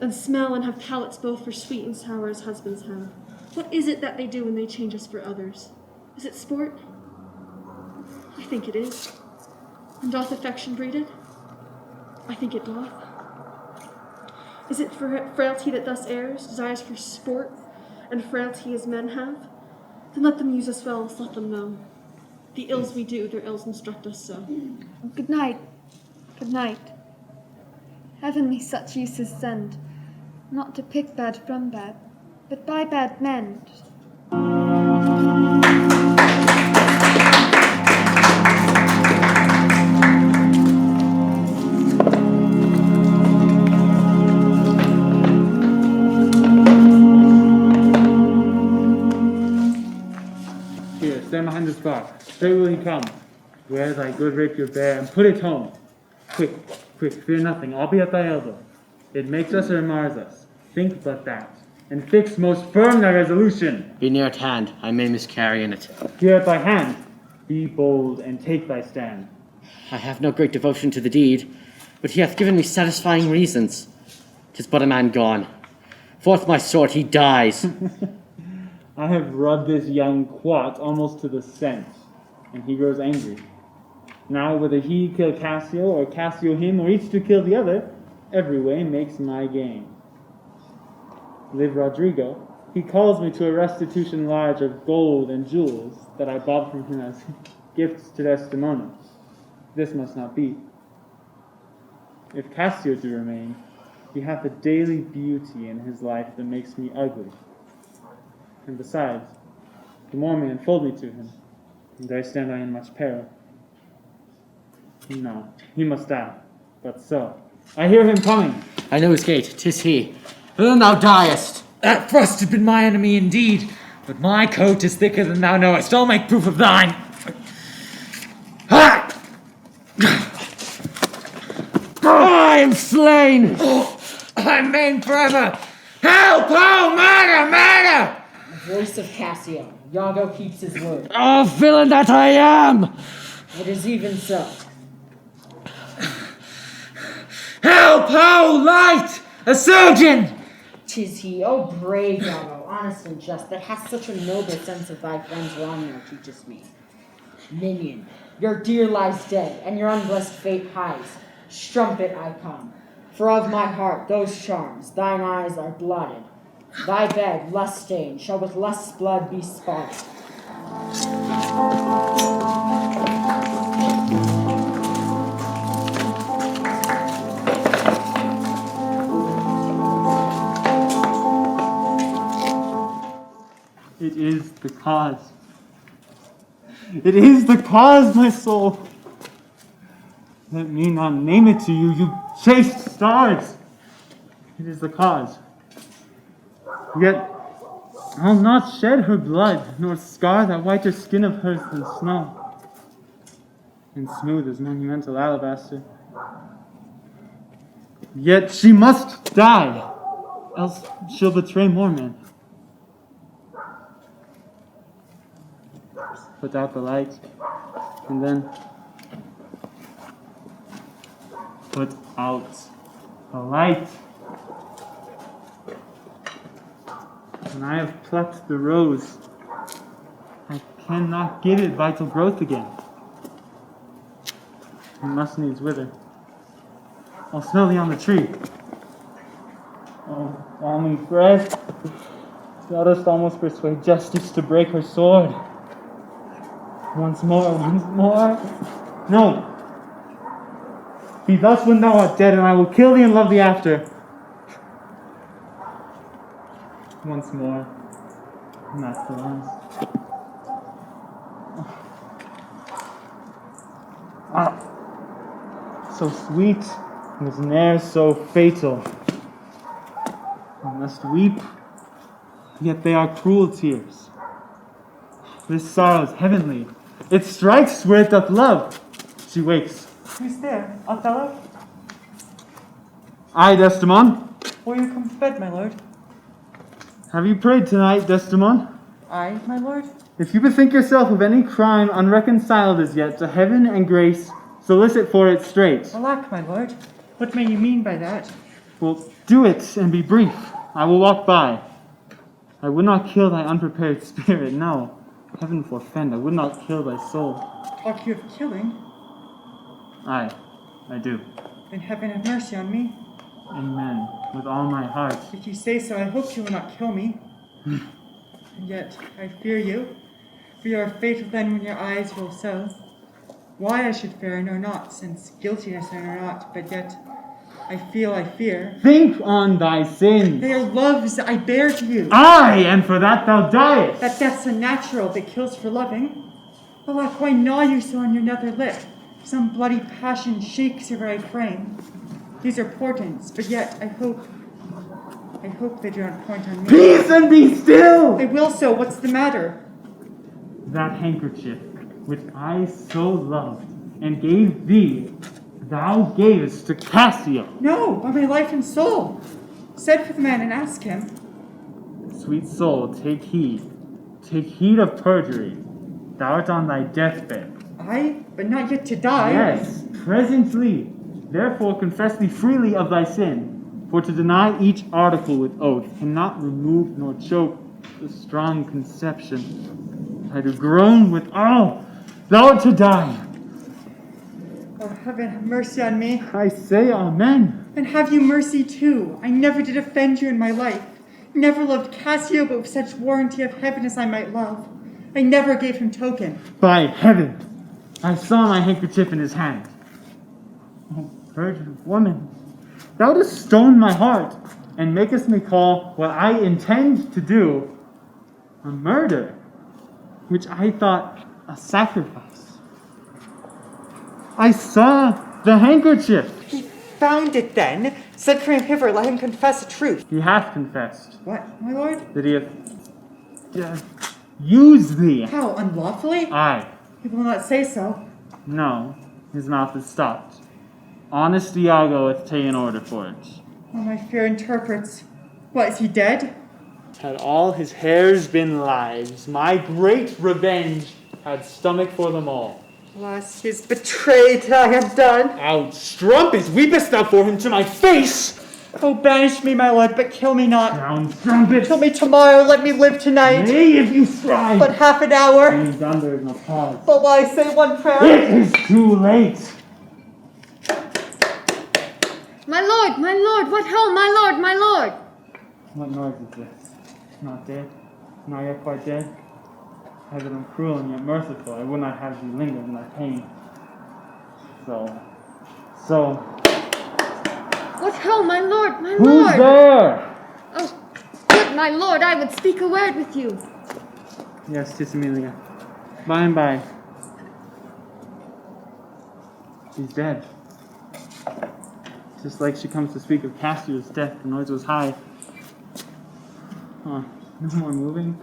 and smell and have palates both for sweet and sour as husbands have. What is it that they do when they change us for others? Is it sport? I think it is. And doth affection breed it? I think it doth. Is it for frailty that thus errs, desires for sport, and frailty as men have? Then let them use us well, let them know. The ills we do, their ills instruct us so. Good night. Good night. Heaven me such uses send, not to pick bad from bad, but by bad men. far. Straight will he come. Wear thy good rapier bare, and put it home. Quick, quick, fear nothing, I'll be at thy elbow. It makes us or mars us. Think but that, and fix most firm thy resolution. Be near at hand, I may miscarry in it. Here at thy hand, be bold and take thy stand. I have no great devotion to the deed, but he hath given me satisfying reasons. 'Tis but a man gone. Forth my sword, he dies. I have rubbed this young quat almost to the scent, and he grows angry. Now whether he kill Cassio, or Cassio him, or each to kill the other, every way makes my gain. Live Rodrigo, he calls me to a restitution large of gold and jewels that I bought from him as gifts to Desdemona. This must not be. If Cassio do remain, he hath a daily beauty in his life that makes me ugly. And besides, the more may unfold me to him, and there stand I in much peril. No, he must die, but so. I hear him coming. I know his gait, 'tis he. Then thou diest. That thrust had been my enemy indeed, but my coat is thicker than thou knowest. I'll make proof of thine. Ha! I am slain! I'm maimed forever! Help! Oh, murder! Murder! The voice of Cassio. Iago keeps his word. Oh, villain that I am! It is even so. Help! Oh, light! A surgeon! 'Tis he, O brave Iago, honest and just, that hath such a noble sense of thy friend's wrong now teachest me. Minion, your dear lies dead, and your unblessed fate hides. Strumpet I come, for of my heart those charms, thine eyes are blotted. Thy bed, lust-stained, shall with lust's blood be spotted. It is the cause. It is the cause, my soul. Let me not name it to you, you chaste stars. It is the cause. Yet I'll not shed her blood, nor scar that whiter skin of hers than snow, and smooth as monumental alabaster. Yet she must die, else she'll betray more men. Put out the light, and then put out the light. When I have plucked the rose, I cannot give it vital growth again. It must needs wither. I'll smell thee on the tree. Oh, balmy breath, thou dost almost persuade justice to break her sword. Once more, once more. No. Be thus when thou art dead, and I will kill thee and love thee after. Once more. And that's the last. Ah. So sweet, and is ne'er so fatal. I must weep, yet they are cruel tears. This sorrow is heavenly. It strikes where it doth love. She wakes. Who's there? Othello? Aye, Desdemon. Will you come to bed, my lord? Have you prayed tonight, Desdemon? Aye, my lord. If you bethink yourself of any crime unreconciled as yet to heaven and grace, solicit for it straight. Alack, my lord. What may you mean by that? Well, do it and be brief. I will walk by. I would not kill thy unprepared spirit, no. Heaven forfend, I would not kill thy soul. Talk you of killing? Aye, I do. Then heaven have mercy on me. Amen, with all my heart. If you say so, I hope you will not kill me. And yet, I fear you, for you are fatal then when your eyes roll so. Why I should fear I know not, since guiltiness I know not, but yet I feel I fear. Think on thy sins. They are loves I bear to you. Aye, and for that thou diest. That death's unnatural, that kills for loving. Alack, why gnaw you so on your nether lip? Some bloody passion shakes your very frame. These are portents, but yet I hope they do not point on me. Peace and be still! They will so, what's the matter? That handkerchief which I so loved, and gave thee, thou gavest to Cassio. No, by my life and soul. Send for the man and ask him. Sweet soul, take heed of perjury. Thou art on thy deathbed. I, but not yet to die. Yes, presently. Therefore confess thee freely of thy sin. For to deny each article with oath cannot remove nor choke the strong conception. I do groan with all. Thou art to die. Oh, heaven, have mercy on me. I say amen. And have you mercy too. I never did offend you in my life. Never loved Cassio, but with such warranty of heaven as I might love. I never gave him token. By heaven, I saw my handkerchief in his hand. Oh, virgin woman, thou dost stone my heart, and makest me call what I intend to do a murder, which I thought a sacrifice. I saw the handkerchief. He found it then. Send for him hither, let him confess the truth. He hath confessed. What, my lord? That he hath used thee. How, unlawfully? Aye. He will not say so. No, his mouth is stopped. Honest Iago hath taken order for it. Oh, my fear interprets. What, is he dead? Had all his hairs been lives, my great revenge had stomach for them all. Alas, he is betrayed, I am done. Out, strumpet, weepest thou for him to my face? Oh, banish me, my lord, but kill me not. Down, strumpet! Kill me tomorrow, let me live tonight. Nay, if you strive. But half an hour. Being done, there is no pause. But will I say one prayer? It is too late. My lord, what ho, my lord! What noise is this? Not dead? Not yet quite dead? Heaven, I'm cruel and yet merciful. I would not have you linger in my pain. So. What ho, my lord, Who's there? Oh, good my lord, I would speak a word with you. Yes, 'tis Amelia. By and by. She's dead. Just like she comes to speak of Cassio's death, the noise was high. Huh, no more moving.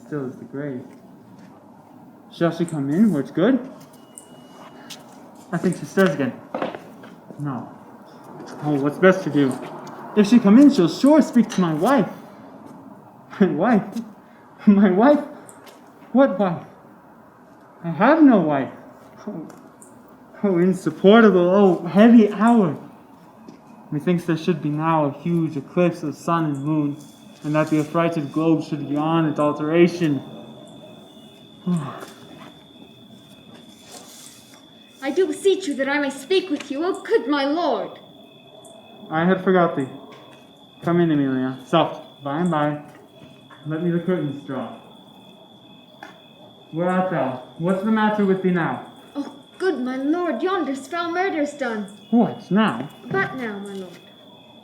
Still is the grave. Shall she come in where it's good? I think she stirs again. No. Oh, what's best to do? If she come in, she'll sure speak to my wife. My wife? My wife? What wife? I have no wife. Oh, insupportable, oh, heavy hour. Methinks there should be now a huge eclipse of sun and moon, and that the affrighted globe should yawn its alteration. I do beseech you that I may speak with you, oh good my lord. I had forgot thee. Come in, Amelia. Soft, by and by. Let me the curtains draw. Where art thou? What's the matter with thee now? Oh good my lord, yonder's foul murder's done. What, now? But now, my lord.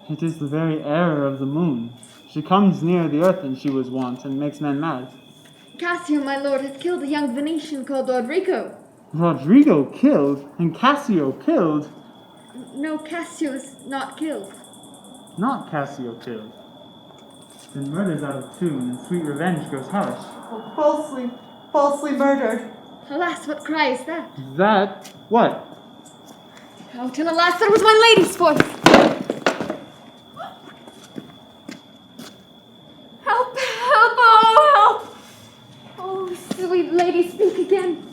It is the very error of the moon. She comes nearer the earth than she was wont, and makes men mad. Cassio, my lord, hath killed a young Venetian called Rodrigo. Rodrigo killed, and Cassio killed? No, Cassio is not killed. Not Cassio killed. Then murder's out of tune, and sweet revenge grows harsh. Oh, falsely murdered. Alas, what cry is that? That? What? Out and alas, that was my lady's voice. Help, help, oh, help! Oh, sweet lady, speak again.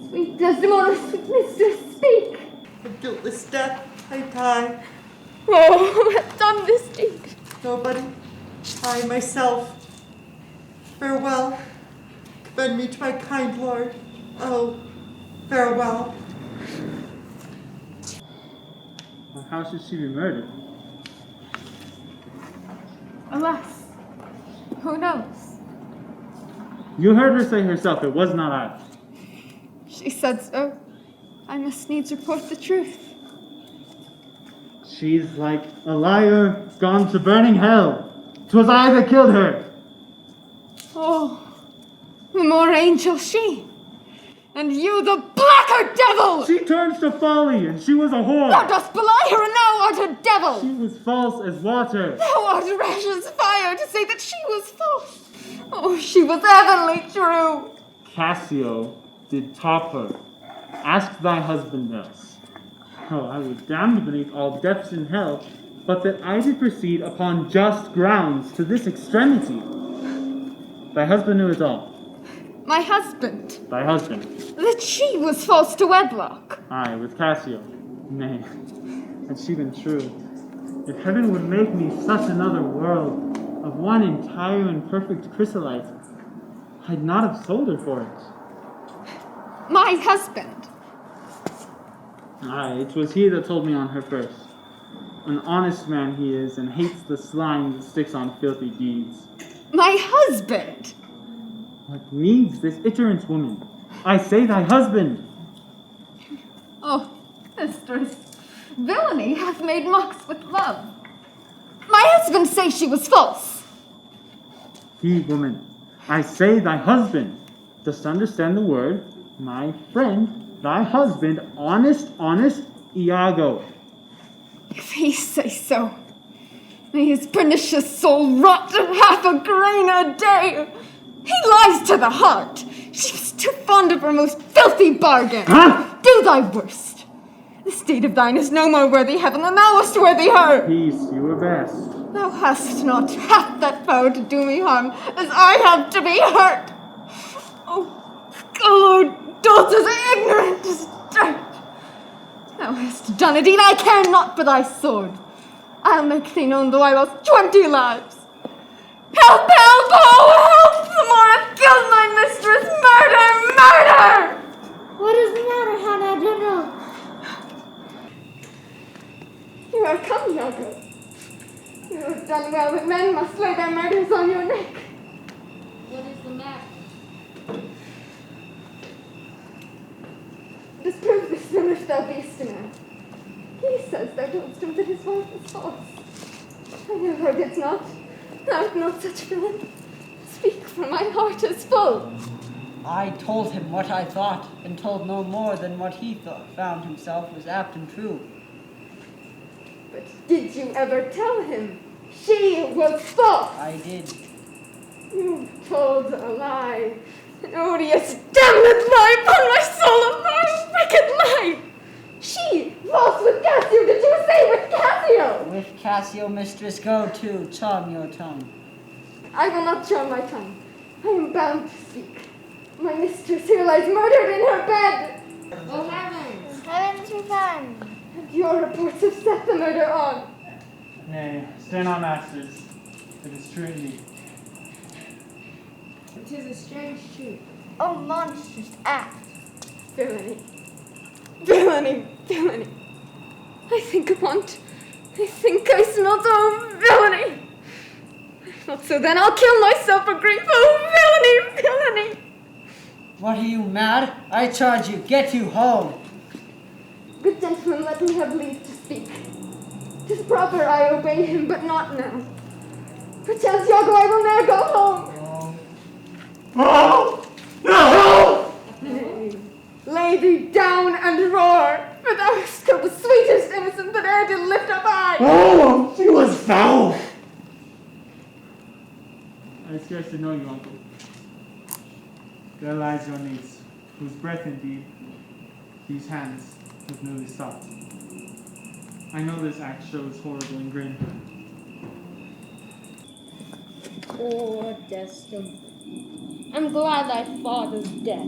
Sweet Desdemona, sweet mistress, speak. A guiltless death, I die. Oh, who hath done this deed? Nobody. I myself. Farewell. Commend me to my kind lord. Oh, farewell. Well, how should she be murdered? Alas, who knows? You heard her say herself, it was not I. She said so. I must needs report the truth. She's like a liar gone to burning hell. 'Twas I that killed her. Oh, the more angel she, and you the blacker devil! She turns to folly, and she was a whore. Thou dost belie her, and thou art a devil! She was false as water. Thou art rash as fire to say that she was false. Oh, she was heavenly true. Cassio did top her. Ask thy husband thus. Oh, I was damned beneath all depths in hell, but that I did proceed upon just grounds to this extremity. Thy husband knew it all. My husband. Thy husband. That she was false to wedlock. Aye, with Cassio. Nay, had she been true, if heaven would make me such another world, of one entire and perfect chrysolite, I'd not have sold her for it. My husband. Aye, it was he that told me on her first. An honest man he is, and hates the slime that sticks on filthy deeds. My husband! What needs this iterant woman? I say thy husband! Oh, mistress, villainy hath made mocks with love. My husband say she was false. He, woman, I say thy husband. Dost understand the word? My friend, thy husband, honest Iago. If he say so, may his pernicious soul rot in half a grain a day. He lies to the heart. She was too fond of her most filthy bargain. Huh? Do thy worst. This deed of thine is no more worthy heaven than thou wast worthy her. Peace, you were best. Thou hast not half that power to do me harm as I have to be hurt. Oh, daughters ignorant as dirt. Thou hast done a deed I care not for thy sword. I'll make thee known though I lost 20 lives. Help, help, oh, help! The more I've killed my mistress, murder! What is the matter, Hannah General? You are come, Iago. You have done well, but men must lay their murders on your neck. What is the matter? Disprove this then if thou beest a man. He says thou toldst him that his wife is false. I know thou didst not. Thou art not such villain. Speak, for my heart is full. I told him what I thought, and told no more than what he found himself was apt and true. But did you ever tell him she was false? I did. You told a lie. An odious, damned lie upon my soul, a vile, wicked lie. She, false with Cassio, did you say with Cassio? With Cassio, mistress, go to, charm your tongue. I will not charm my tongue. I am bound to speak. My mistress here lies murdered in her bed. Oh, heavens! Heavens refund. And your reports have set the murder on. Nay, stand on, masters. It is true indeed. It is a strange truth. Oh, monstrous act. Villainy. Villainy, villainy. I think upon't. I think I smelt, oh, villainy. Not so then, I'll kill myself for grief. Oh, villainy, villainy. What are you, mad? I charge you, get you home. Good gentlemen, let me have leave to speak. 'Tis proper I obey him, but not now. Perchance, Iago, I will ne'er go home. Oh! No! Nay, lay thee down and roar, for thou hast killed the sweetest innocent that e'er did lift up eye. Oh, she was foul! I scarcely know you, uncle. There lies your niece, whose breath indeed these hands have newly stopped. I know this act shows horrible and grim. Poor Destin. I'm glad thy father's dead.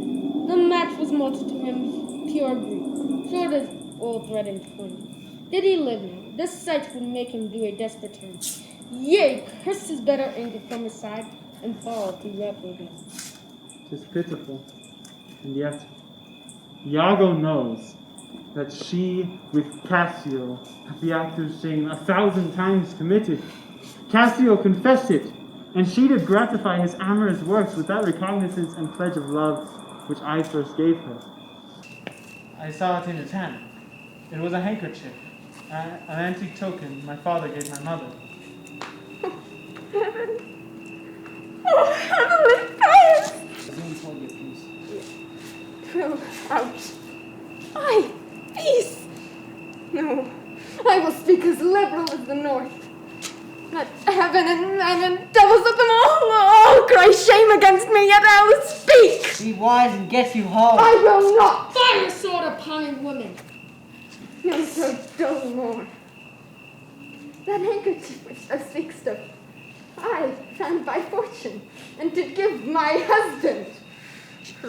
The match was more to him pure grief, short as old thread and twine. Did he live now, this sight would make him do a desperate turn. Yea, curse his better anger from his side, and fall to reprobate. 'Tis pitiful, and yet Iago knows that she with Cassio hath the act of shame 1,000 times committed. Cassio confessed it, and she did gratify his amorous works with that recognizance and pledge of love which I first gave her. I saw it in his hand. It was a handkerchief, an antique token my father gave my mother. Heaven. Oh, heavenly powers! Please hold your peace. Twill out. Aye, peace. No, I will speak as liberal as the North. Let heaven and men and devils of them all cry shame against me, yet I will speak Speak! Be wise and get you home. I will not fire a sword upon a woman. None so dull more. That handkerchief which thou speakst of, I found by fortune, and did give my husband.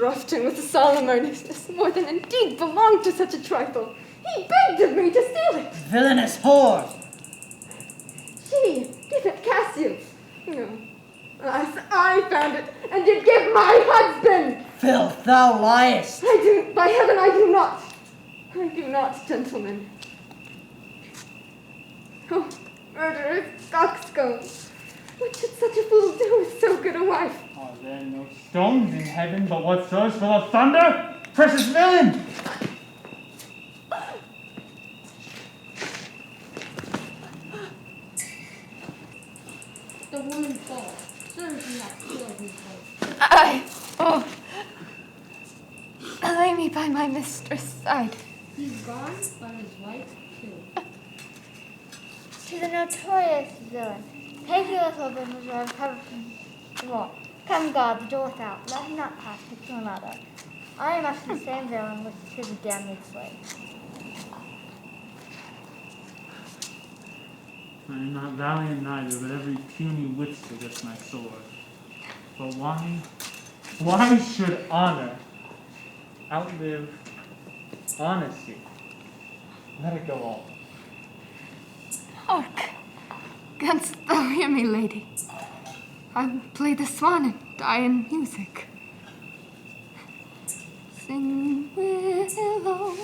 Often with a solemn earnestness, more than indeed belonged to such a trifle. He begged of me to steal it. Villainous whore! She, give it Cassio. No, alas, I found it, and did give my husband. Filth, thou liest. By heaven, I do not. I do not, gentlemen. Oh, murderous coxcomb. What should such a fool do with so good a wife? Are there no stones in heaven but what soars full of thunder? Precious villain! The woman falls. Certainly not killed me. Lay me by my mistress' side. He's gone, but his wife killed. To the notorious villain, take your little business or recover from the wall. Come, God, the door without. Let him not pass to another. I am after the same villain which to the damned slave. I am not valiant neither, but every puny witch against my sword. But why should honor outlive honesty? Let it go all. Hark! Canst thou hear me, lady? I will play the swan and die in music. Sing willow,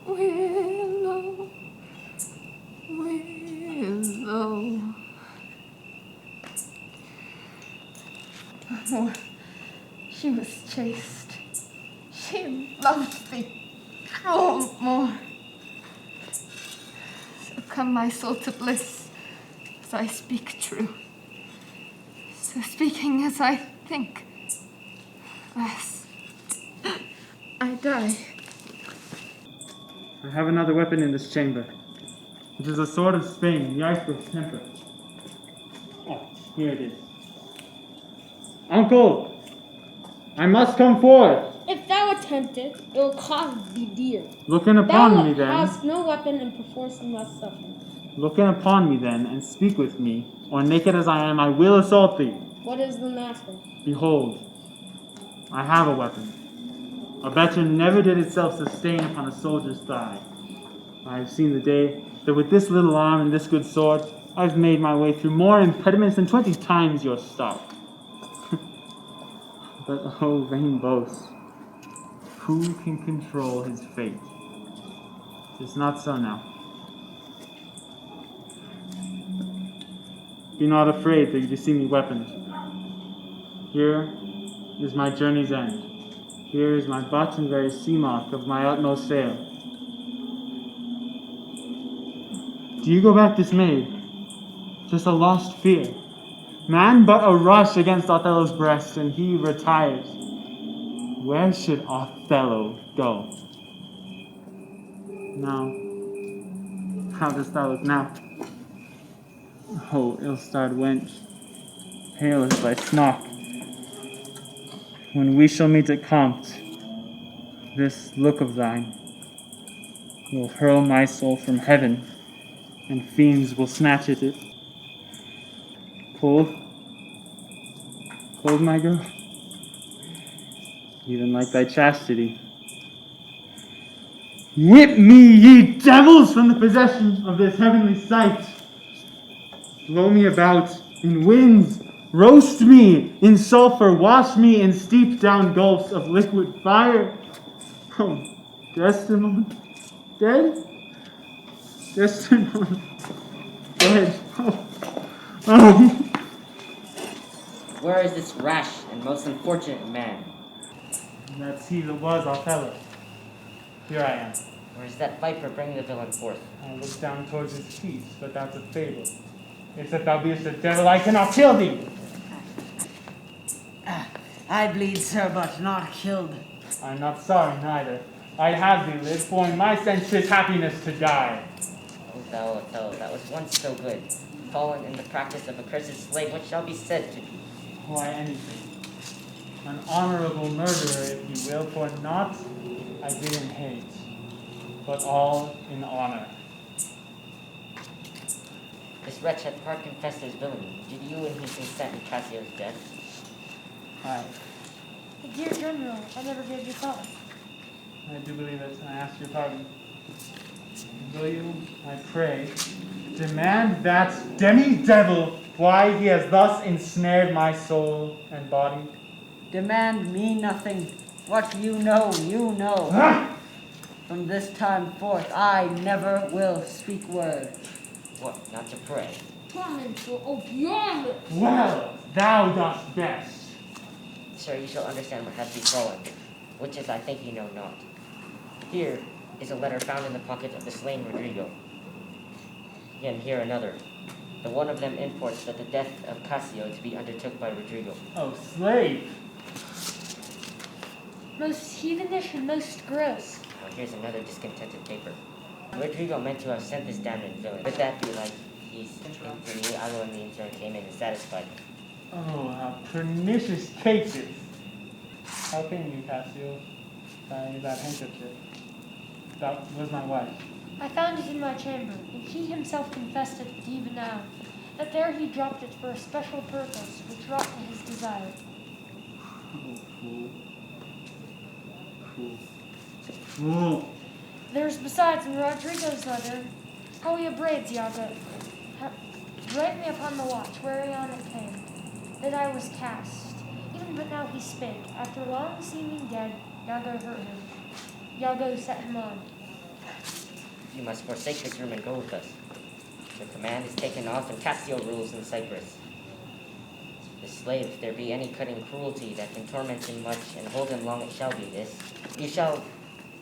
willow, willow. Oh, she was chaste. She loved thee. Oh, more. So come my soul to bliss, as I speak true. So speaking as I think, alas, I die. I have another weapon in this chamber, which is a sword of Spain, the iceberg's temper. Oh, here it is. Uncle, I must come forth. If thou attempt it, it will cost thee dear. Looking upon me then. Thou hast no weapon, and perforce must suffer. Looking upon me then, and speak with me, or naked as I am, I will assault thee. What is the matter? Behold, I have a weapon. A better never did itself sustain upon a soldier's thigh. I have seen the day that with this little arm and this good sword, I've made my way through more impediments than 20 times your stock. But oh, vain boast, who can control his fate? It's not so now. Be not afraid that you see me weaponed. Here is my journey's end. Here is my butt and very sea mark of my utmost sail. Do you go back dismayed? Just a lost fear? Man but a rush against Othello's breast, and he retires. Where should Othello go? Now, how dost thou look now? Oh, ill-starred wench, pale as thy smock. When we shall meet at Compt, this look of thine will hurl my soul from heaven, and fiends will snatch at it. Cold? Cold, my girl? Even like thy chastity. Whip me, ye devils, from the possession of this heavenly sight. Blow me about in winds, roast me in sulfur, wash me in steep down gulfs of liquid fire. Oh, Desdemona, dead? Desdemona, dead. Oh. Where is this rash and most unfortunate man? That's he that was Othello. Here I am. Where is that viper bringing the villain forth? I look down towards his teeth, but that's a fable. If that thou beest a devil, I cannot kill thee. I bleed, sir, but not killed. I'm not sorry neither. I'd have thee live, for in my sense 'tis happiness to die. O thou Othello, that was once so good, fallen in the practice of a cursed slave, what shall be said to thee? Why, anything. an honorable murderer, if you will, for naught I did in hate, but all in honor. This wretch hath part confessed his villainy. Did you and he consent in Cassio's death? Aye, Dear General, I never gave you cause. I do believe it, and I ask your pardon. Will you, I pray, demand that demi-devil why he has thus ensnared my soul and body? Demand me nothing. What you know, you know. From this time forth, I never will speak word. What, not to pray? Torment will open your lips. Well, thou dost best. Sir, you shall understand what hath befallen, which as I think you know not. Here is a letter found in the pocket of the slain Rodrigo. And here another. The one of them imports that the death of Cassio to be undertook by Rodrigo. Oh, slave! Most heathenish and most gross. Now here's another discontented paper. Rodrigo meant to have sent this damned villain, but that be like he's infamy, I will in the interim came in and satisfied. Oh, how pernicious cases! How came you, Cassio, by that handkerchief? That was my wife. I found it in my chamber, and he himself confessed it even now, that there he dropped it for a special purpose, which wrought to his desire. Oh, fool. Fool. Fool! There's besides in Rodrigo's letter how he upbraids Iago. Write me upon the watch whereon it came, that I was cast. Even but now he spake. After long seeming dead, Iago hurt him. Iago set him on. You must forsake this room and go with us. The command is taken off and Cassio rules in Cyprus. The slave, if there be any cutting cruelty that can torment him much and hold him long, it shall be this. You shall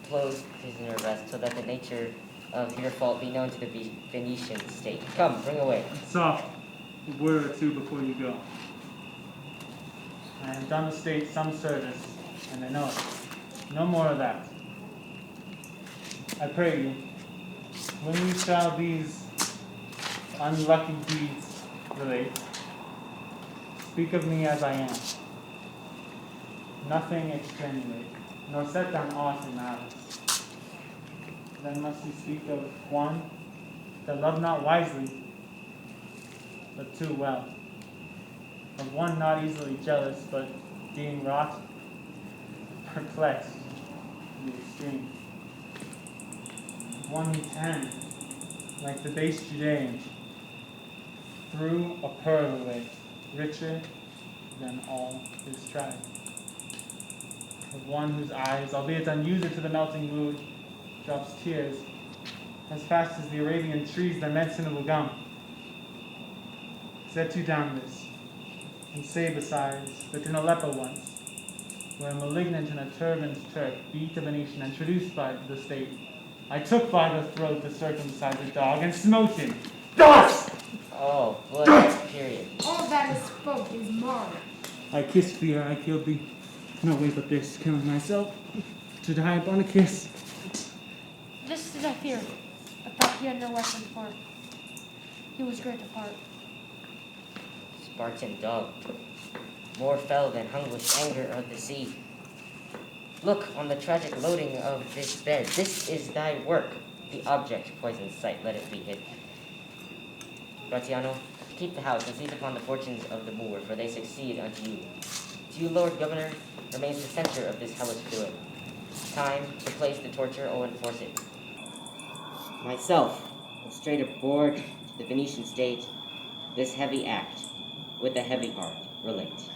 close prisoner rest till that the nature of your fault be known to the Venetian state. Come, bring away. Soft, a word or two before you go. I have done the state some service, and I know it. No more of that. I pray you, when you shall these unlucky deeds relate, speak of me as I am. Nothing extenuate, nor set down aught in malice. Then must you speak of one that loved not wisely, but too well. Of one not easily jealous, but being wrought, perplexed in the extreme. Of one who can, like the base Judean, threw a pearl away, richer than all his tribe. Of one whose eyes, albeit unused to the melting mood, drops tears as fast as the Arabian trees their medicinable gum. Set you down this, and say besides that in Aleppo once, where a malignant and a turbaned Turk beat a Venetian and traduced by the state, I took by the throat the circumcised dog and smote him. Thus! Oh, blood, period. All that is spoke is mine. I kissed thee ere I killed thee. No way but this, killing myself, to die upon a kiss. This did I fear, but thought he had no weapon for it. He was great of heart. Spartan dog, more fell than hunglish anger of the sea. Look on the tragic loading of this bed. This is thy work. The object poisons sight, let it be hid. Gratiano, keep the house and seize upon the fortunes of the Moor, for they succeed unto you. To you, Lord Governor, remains the censure of this hellish doing. Time, the place, the torture, oh enforce it. Myself, straight aboard to the Venetian state, this heavy act, with a heavy heart, relate.